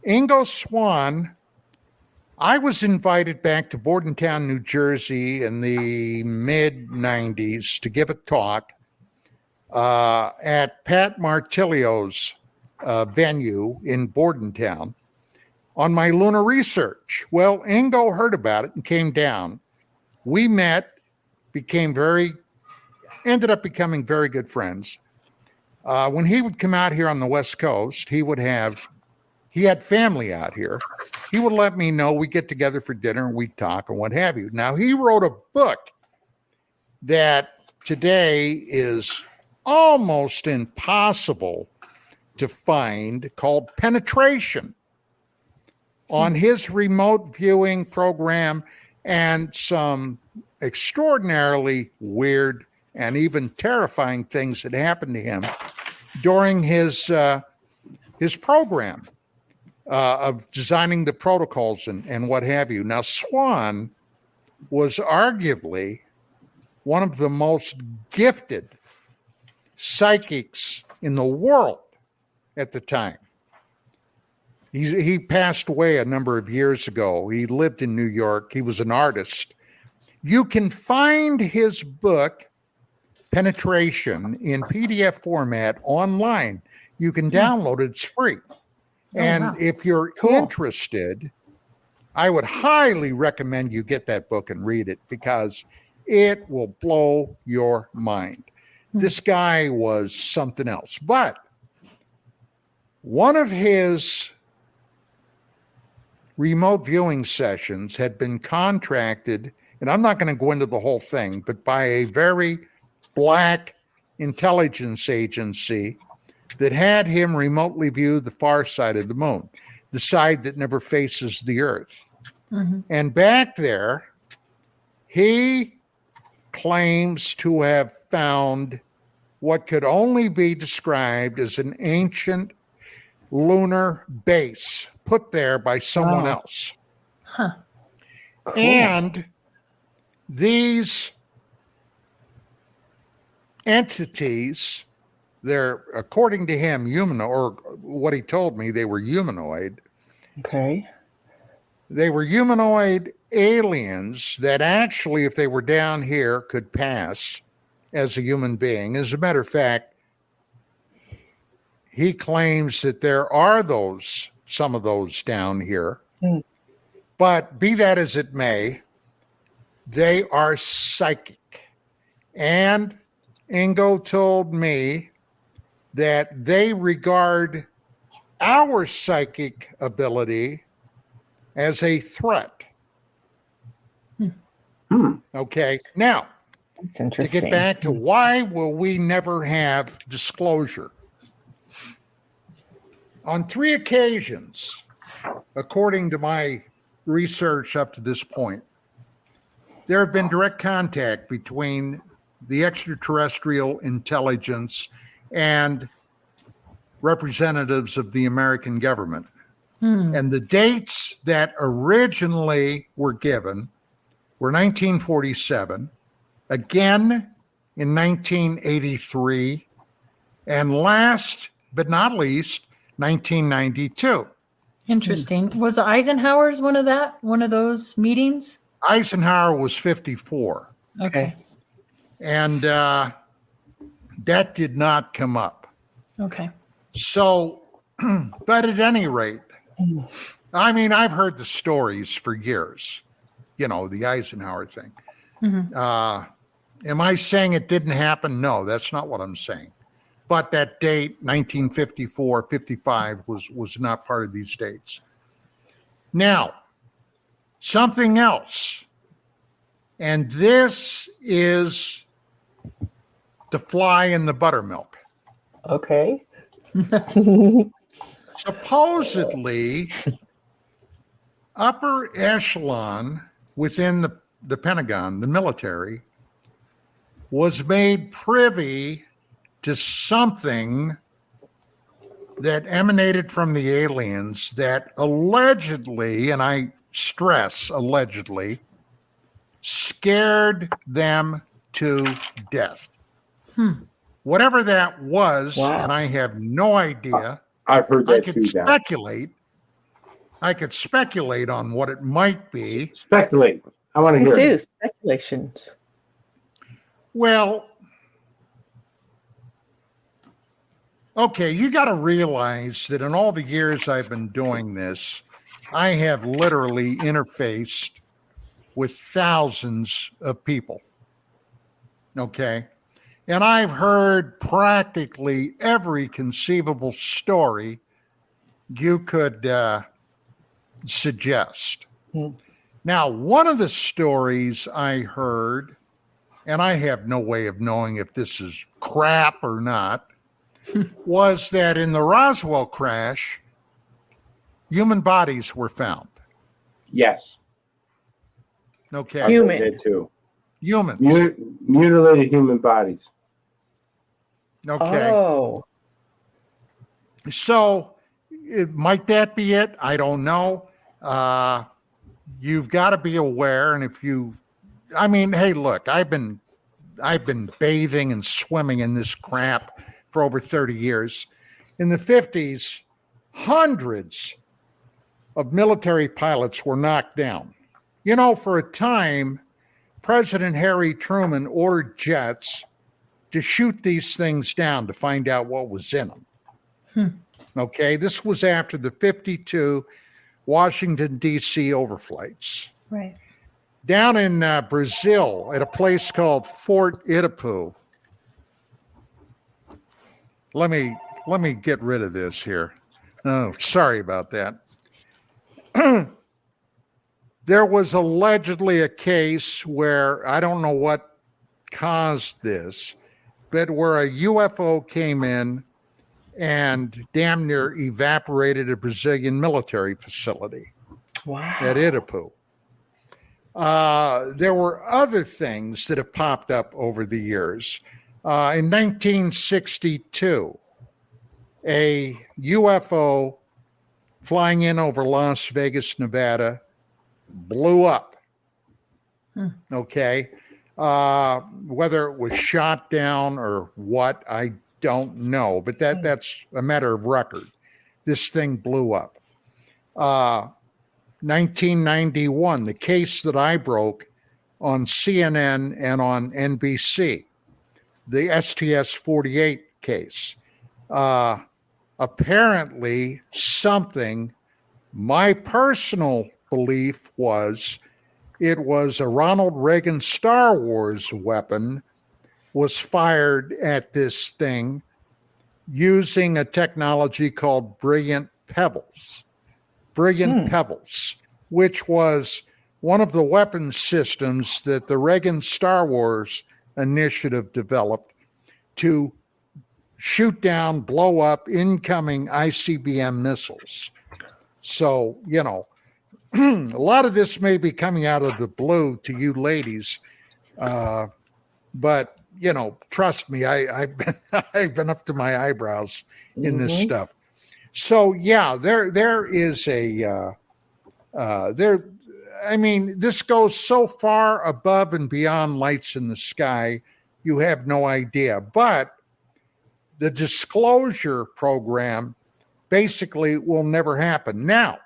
Ingo Swann, I was invited back to Bordentown, New Jersey in the mid-90s to give a talk at Pat Martilio's venue in Bordentown on my lunar research. Well, Ingo heard about it and came down. We met, ended up becoming very good friends. When he would come out here on the West Coast, he had family out here. He would let me know. We get together for dinner and we talk and what have you. Now, he wrote a book that today is almost impossible to find called Penetration on his remote viewing program and some extraordinarily weird and even terrifying things that happened to him during his program of designing the protocols and what have you. Now, Swann was arguably one of the most gifted psychics in the world at the time. He passed away a number of years ago. He lived in New York. He was an artist. You can find his book, Penetration, in PDF format online. You can download it. It's free. If you're interested, I would highly recommend you get that book and read it because it will blow your mind. This guy was something else. But one of his remote viewing sessions had been contracted, and I'm not going to go into the whole thing, but by a very black intelligence agency that had him remotely view the far side of the moon, the side that never faces the Earth. And back there, he claims to have found what could only be described as an ancient lunar base put there by someone else. Cool. And these entities they're, according to him, human, or what he told me, they were humanoid. Okay. They were humanoid aliens that actually, if they were down here, could pass as a human being. As a matter of fact, he claims that there are some of those down here. Mm. But be that as it may, they are psychic. And Ingo told me that they regard our psychic ability as a threat. Okay. Now, That's to interesting. get back to why will we never have disclosure? On 3 occasions, according to my research up to this point, there have been direct contact between the extraterrestrial intelligence and representatives of the American government. And the dates that originally were given were 1947, again in 1983, and last but not least, 1992. Interesting. Was Eisenhower's one of those meetings? Eisenhower was 54, Okay. and that did not come up. Okay. So, but at any rate, I mean, I've heard the stories for years, the Eisenhower thing. Am I saying it didn't happen? No, that's not what I'm saying. But that date, 1954, 55, was not part of these dates. Now, something else, and this is the fly in the buttermilk. Okay. Supposedly, upper echelon within the Pentagon, the military, was made privy to something that emanated from the aliens that allegedly, and I stress allegedly, scared them to death. Whatever that was, Wow. and I have no idea. I've heard I that too. could Dan. speculate. I could speculate on what it might be. Speculate. I want to Please hear. do. Speculations. Well, okay, you got to realize that in all the years I've been doing this, I have literally interfaced with thousands of people. Okay. And I've heard practically every conceivable story you could suggest. Now, one of the stories I heard, and I have no way of knowing if this is crap or not, was that in the Roswell crash, human bodies were found. Yes. Okay. I've heard that too. Humans. Mutilated human bodies. Okay. Oh. So might that be it? I don't know. You've got to be aware. And hey, look, I've been bathing and swimming in this crap for over 30 years. In the 50s, hundreds of military pilots were knocked down. For a time, President Harry Truman ordered jets to shoot these things down to find out what was in them. Okay, this was after the 52 Washington, D.C. overflights. Right. Down in Brazil at a place called Fort Itapu. Let me get rid of this here. Oh, sorry about that. There was allegedly a case where, I don't know what caused this, but where a UFO came in and damn near evaporated a Brazilian military facility. Wow. At Itapu. There were other things that have popped up over the years. In 1962, a UFO flying in over Las Vegas, Nevada, blew up. Okay. Whether it was shot down or what, I don't know, but that's a matter of record. This thing blew up. 1991, the case that I broke on CNN and on NBC, the STS-48 case. Apparently something, my personal belief was it was a Ronald Reagan Star Wars weapon was fired at this thing using a technology called Brilliant Pebbles, which was one of the weapon systems that the Reagan Star Wars initiative developed to shoot down, blow up incoming ICBM missiles. So, you know, a lot of this may be coming out of the blue to you ladies, but you know, trust me, I've been up to my eyebrows in this stuff. So yeah, there is a there. I mean, this goes so far above and beyond lights in the sky, you have no idea. But the disclosure program basically will never happen. Now,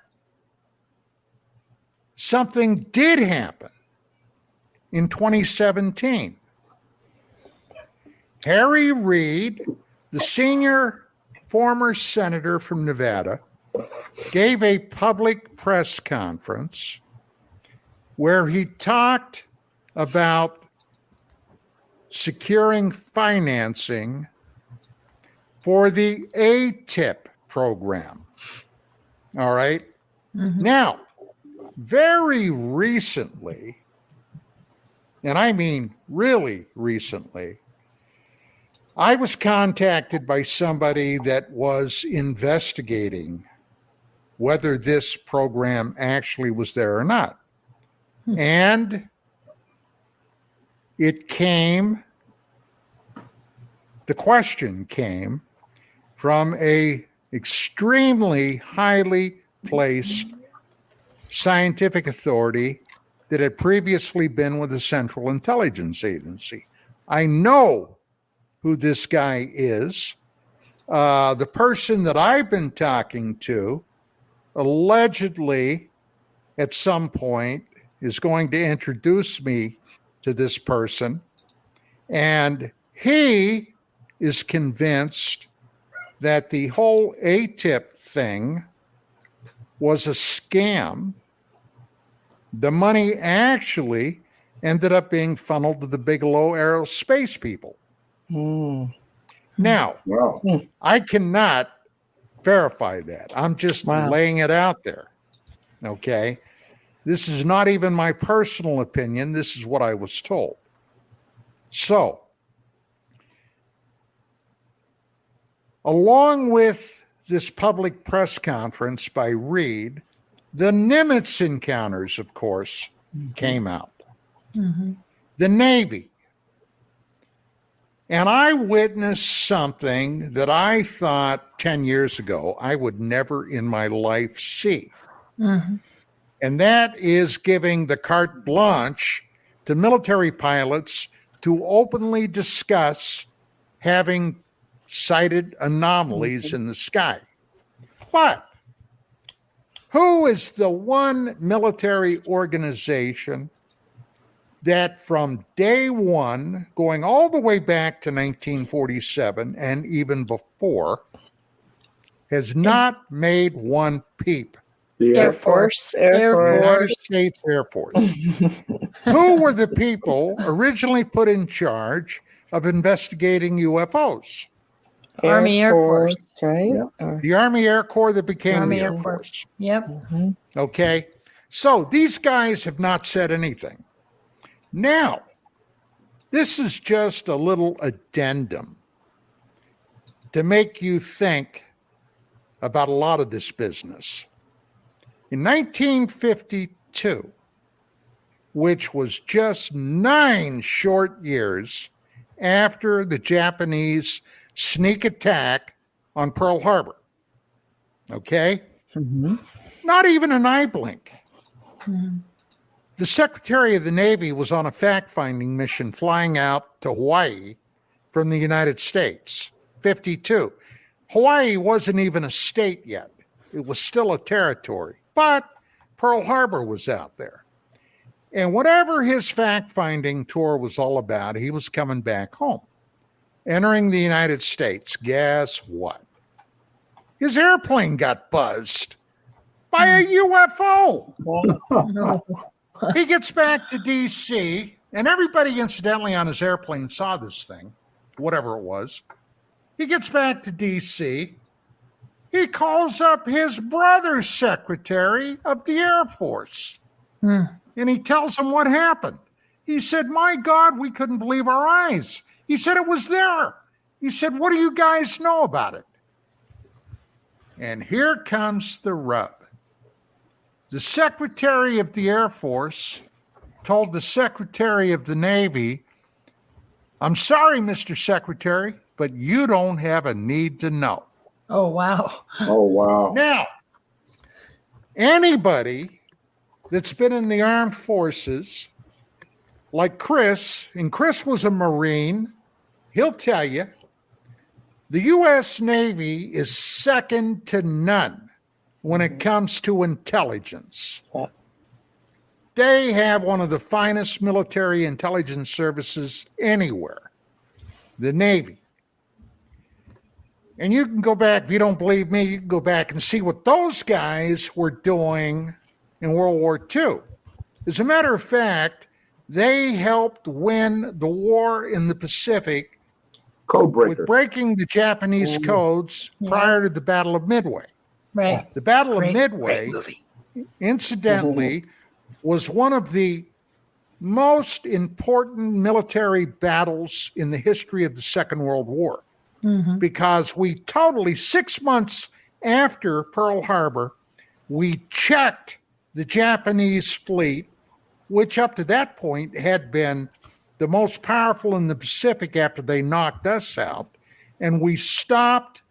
something did happen in 2017. Harry Reid, the senior former senator from Nevada, gave a public press conference where he talked about securing financing for the ATIP program. All right. Now, very recently, and I mean really recently, I was contacted by somebody that was investigating whether this program actually was there or not. And the question came from a extremely highly placed scientific authority that had previously been with the Central Intelligence Agency. I know who this guy is. The person that I've been talking to allegedly at some point is going to introduce me to this person. And he is convinced that the whole ATIP thing was a scam. The money actually ended up being funneled to the Bigelow Aerospace people. Now, I cannot verify that. I'm just laying it out there. Okay. This is not even my personal opinion. This is what I was told. So, along with this public press conference by Reid, the Nimitz encounters, of course, came out. The Navy. And I witnessed something that I thought 10 years ago I would never in my life see. And that is giving the carte blanche to military pilots to openly discuss having sighted anomalies in the sky. But who is the one military organization that from day one, going all the way back to 1947 and even before, has not made one peep? The Air Force. United States Air Force. Who were the people originally put in charge of investigating UFOs? Army Air Force, right? The Army Air Corps that became the Air Force. Yep. Okay. So these guys have not said anything. Now, this is just a little addendum to make you think about a lot of this business. In 1952, which was just 9 short years after the Japanese sneak attack on Pearl Harbor, okay? Not even an eye blink. The Secretary of the Navy was on a fact-finding mission flying out to Hawaii from the United States 1952. Hawaii wasn't even a state yet. It was still a territory, but Pearl Harbor was out there. And whatever his fact-finding tour was all about, he was coming back home. Entering the United States, guess what? His airplane got buzzed by a UFO. He gets back to D.C., and everybody, incidentally, on his airplane saw this thing, whatever it was. He gets back to D.C., he calls up his brother's Secretary of the Air Force, and he tells him what happened. He said, my God, we couldn't believe our eyes. He said, it was there. He said, what do you guys know about it? And here comes the rub. The Secretary of the Air Force told the Secretary of the Navy, I'm sorry, Mr. Secretary, but you don't have a need to know. Oh, wow. Oh, wow. Now, anybody that's been in the armed forces, like Chris, and Chris was a Marine, he'll tell you, the U.S. Navy is second to none when it comes to intelligence. They have one of the finest military intelligence services anywhere, the Navy. And you can go back, if you don't believe me, you can go back and see what those guys were doing in World War II. As a matter of fact, they helped win the war in the Pacific with breaking the Japanese codes prior to the Battle of Midway. Right. The Battle of Midway, incidentally, was one of the most important military battles in the history of the Second World War. Because we totally, 6 months after Pearl Harbor, we checked the Japanese fleet, which up to that point had been the most powerful in the Pacific after they knocked us out, and we stopped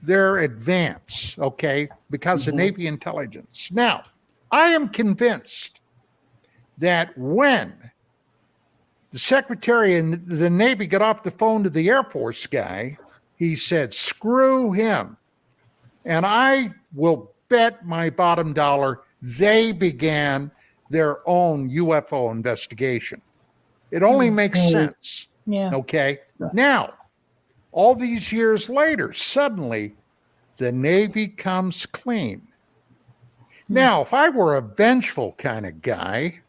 their advance, okay, because of Navy intelligence. Now, I am convinced that when the Secretary of the Navy got off the phone to the Air Force guy, he said, screw him. And I will bet my bottom dollar they began their own UFO investigation. It only makes sense. Yeah. Okay. Now, all these years later, suddenly the Navy comes clean. Now, if I were a vengeful kind of guy,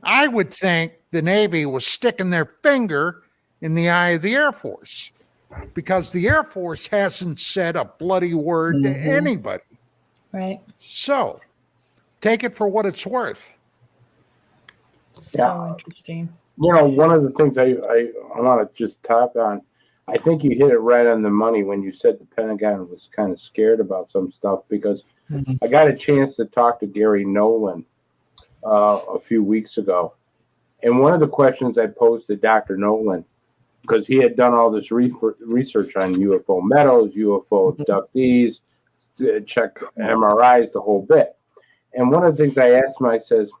I would think the Navy was sticking their finger in the eye of the Air Force, because the Air Force hasn't said a bloody word to anybody. Right. So take it for what it's worth. So interesting. You know, one of the things I want to just top on, I think you hit it right on the money when you said the Pentagon was kind of scared about some stuff, because I got a chance to talk to Gary Nolan a few weeks ago. And one of the questions I posed to Dr. Nolan, because he had done all this research on UFO medals, UFO abductees, check MRIs, the whole bit. And one of the things I asked him, I says,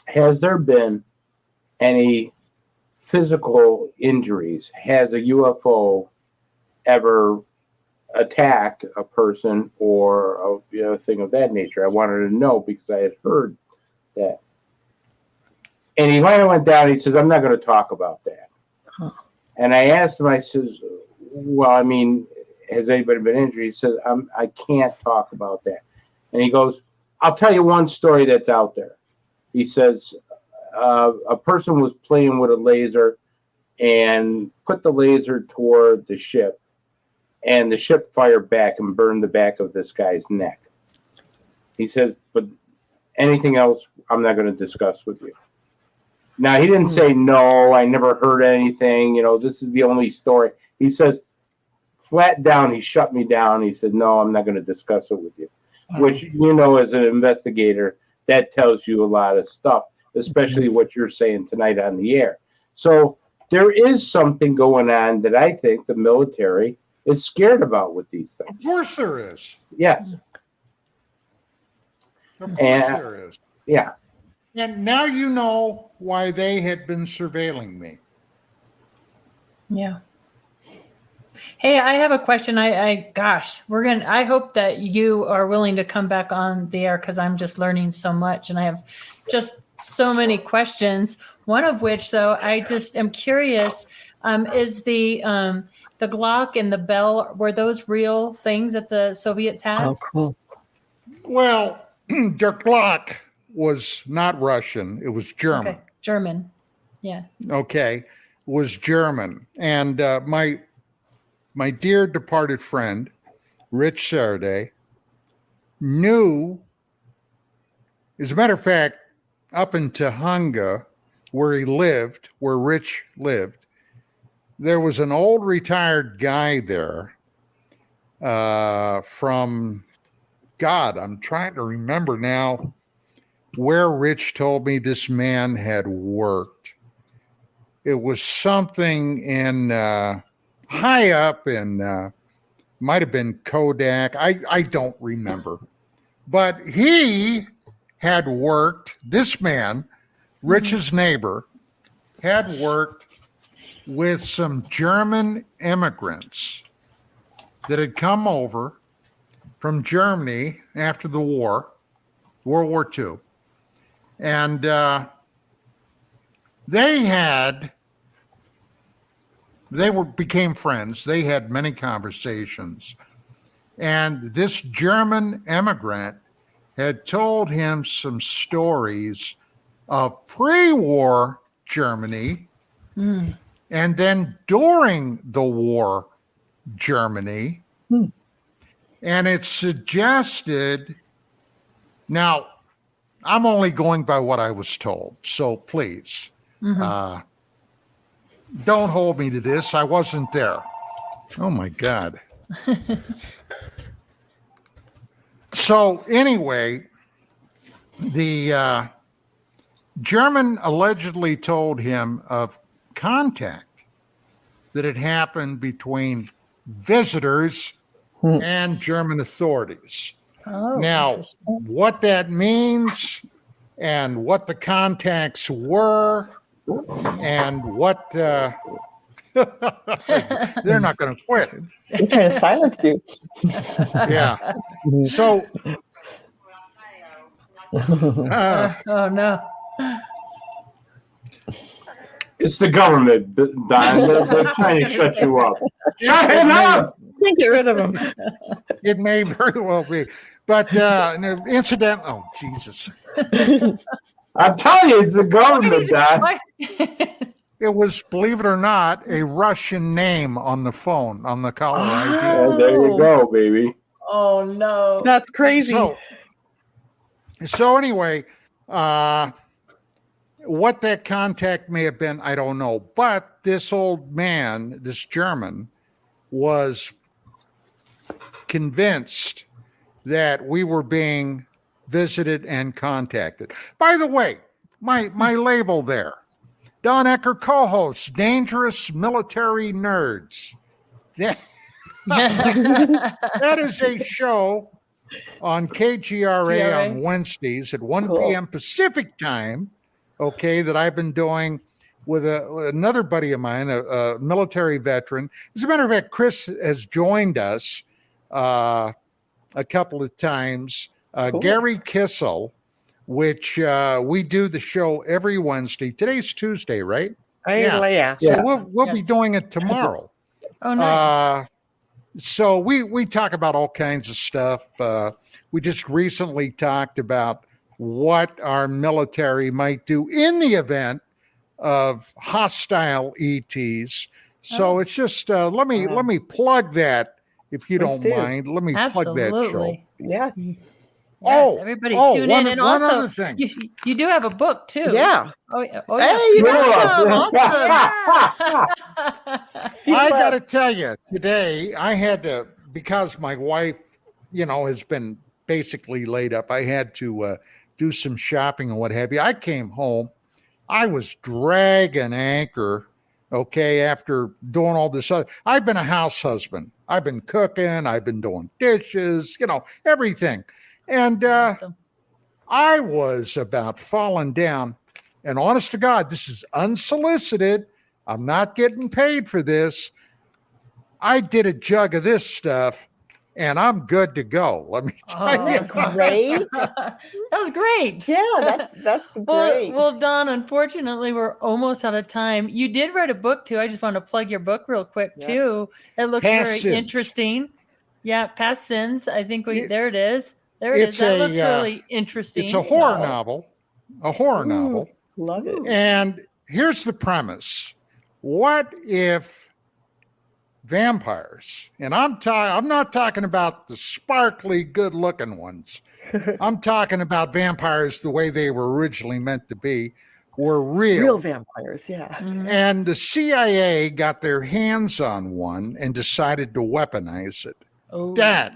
has there been any physical injuries? Has a UFO ever attacked a person or a thing of that nature? I wanted to know because I had heard that. And he finally went down and he says, I'm not going to talk about that. And I asked him, I says, well, I mean, has anybody been injured? He says, I can't talk about that. And he goes, I'll tell you one story that's out there. He says, a person was playing with a laser and put the laser toward the ship, and the ship fired back and burned the back of this guy's neck. He says, but anything else I'm not going to discuss with you. Now, he didn't say, no, I never heard anything. You know, this is the only story. He says, flat down, he shut me down. He said, no, I'm not going to discuss it with you. Which, you know, as an investigator, that tells you a lot of stuff, especially what you're saying tonight on the air. So there is something going on that I think the military is scared about with these things. Of course there is. Yes. Of course there is. Yeah. And now you know why they had been surveilling me. Yeah. Hey, I have a question. I hope that you are willing to come back on the air because I'm just learning so much and I have just so many questions. One of which, though, I just am curious, is the Glock and the bell, were those real things that the Soviets had? Oh, cool. Well, der Glock was not Russian. It was German. Okay. German. Yeah. Okay. Was German. And my dear departed friend, Rich Saraday, knew, as a matter of fact, up in Tahunga, where he lived, where Rich lived, there was an old retired guy there from, God, I'm trying to remember now where Rich told me this man had worked. It was something in high up in, might have been Kodak. I don't remember. But he had worked, this man, Rich's neighbor, had worked with some German immigrants that had come over from Germany after the war, World War II. And became friends. They had many conversations. And this German immigrant had told him some stories of pre-war Germany and then during the war Germany. And it suggested, now I'm only going by what I was told, so please don't hold me to this. I wasn't there. Oh my God. So anyway, the German allegedly told him of contact that had happened between visitors and German authorities. Oh, now, what that means and what the contacts were and what they're not going to quit. They're trying to silence you. Yeah. So, oh no. It's the government, Don. They're trying to shut you up. Shut him up! Can't get rid of him. It may very well be. But incident, oh, Jesus. I'm telling you, it's the government, Don. It was, believe it or not, a Russian name on the phone, on the caller ID. Oh, there you go, baby. Oh no. That's crazy. So anyway, what that contact may have been, I don't know. But this old man, this German, was convinced that we were being visited and contacted. By the way, my label there, Don Ecker co-host, Dangerous Military Nerds. That is a show on KGRA on Wednesdays at 1 p.m. Pacific time, okay, that I've been doing with another buddy of mine, a military veteran. As a matter of fact, Chris has joined us a couple of times. Gary Kissel, which we do the show every Wednesday. Today's Tuesday, right? Yeah. So we'll be doing it tomorrow. Oh, nice. So we talk about all kinds of stuff. We just recently talked about what our military might do in the event of hostile ETs. So it's just let me plug that, if you don't mind. Let me plug that show. Yeah. Yes, everybody tune in. And one also, other thing. you do have a book too. Yeah. Oh Hey, yeah. you awesome. I got to tell you, today I had to, because my wife, has been basically laid up. I had to do some shopping and what have you. I came home. I was dragging anchor, okay, after doing all this other. I've been a house husband. I've been cooking. I've been doing dishes, everything. And Awesome. I was about falling down. And honest to God, this is unsolicited. I'm not getting paid for this. I did a jug of this stuff and I'm good to go. Let me tell you. That's great. That was great. Yeah, that's great. Well, Don, unfortunately, we're almost out of time. You did write a book too. I just want to plug your book real quick too. It looks Past very Sins. interesting. Yeah, Past Sins. I think there it is. There it is. That looks really interesting. It's a horror novel. A horror novel. Love it. And here's the premise. What if vampires, and I'm not talking about the sparkly, good-looking ones. I'm talking about vampires the way they were originally meant to be, were real vampires, yeah. And the CIA got their hands on one and decided to weaponize it. Oh. That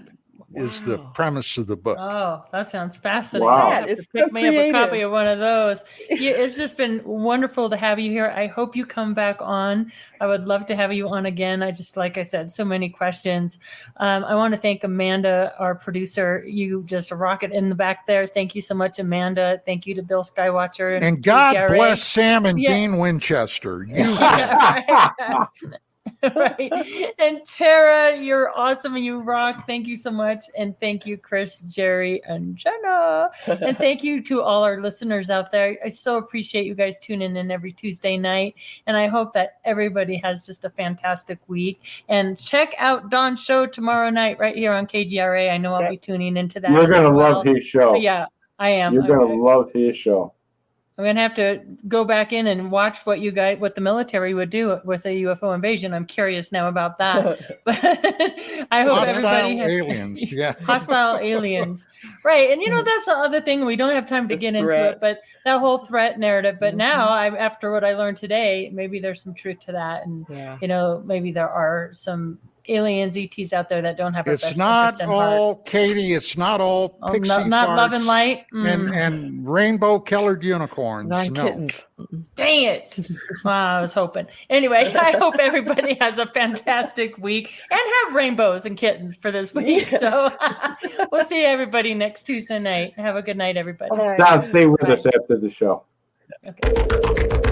is the premise of the book. Oh, that sounds fascinating. Wow. I have to pick me up a copy of one of those. Yeah, it's just been wonderful to have you here. I hope you come back on. I would love to have you on again. Like I said, so many questions. I want to thank Amanda, our producer. You just rock it in the back there. Thank you so much, Amanda. Thank you to Bill Skywatcher. And God Gary. bless Sam and Dean Winchester. Right. And Tara, you're awesome and you rock. Thank you so much. And thank you, Chris, Jerry, and Jenna. And thank you to all our listeners out there. I so appreciate you guys tuning in every Tuesday night. And I hope that everybody has just a fantastic week. And check out Don's show tomorrow night right here on KGRA. I know I'll be tuning into that. You're going to love his show. Yeah, I am. You're going to love his show. I'm going to have to go back in and watch what the military would do with a UFO invasion. I'm curious now about that. But I hope everybody has aliens. Yeah. Hostile aliens. Right. And that's the other thing. We don't have time to get into it, but that whole threat narrative. But now after what I learned today, maybe there's some truth to that. And, maybe there are some aliens, ETs out there that don't have our best It's not interest in all, heart. Katie, it's not all pixie not love farts and light. and rainbow-colored unicorns. Kittens. Dang it. Wow, I was hoping. Anyway, I hope everybody has a fantastic week and have rainbows and kittens for this week. Yes. So we'll see everybody next Tuesday night. Have a good night, everybody. Don, stay with us after the show. Okay.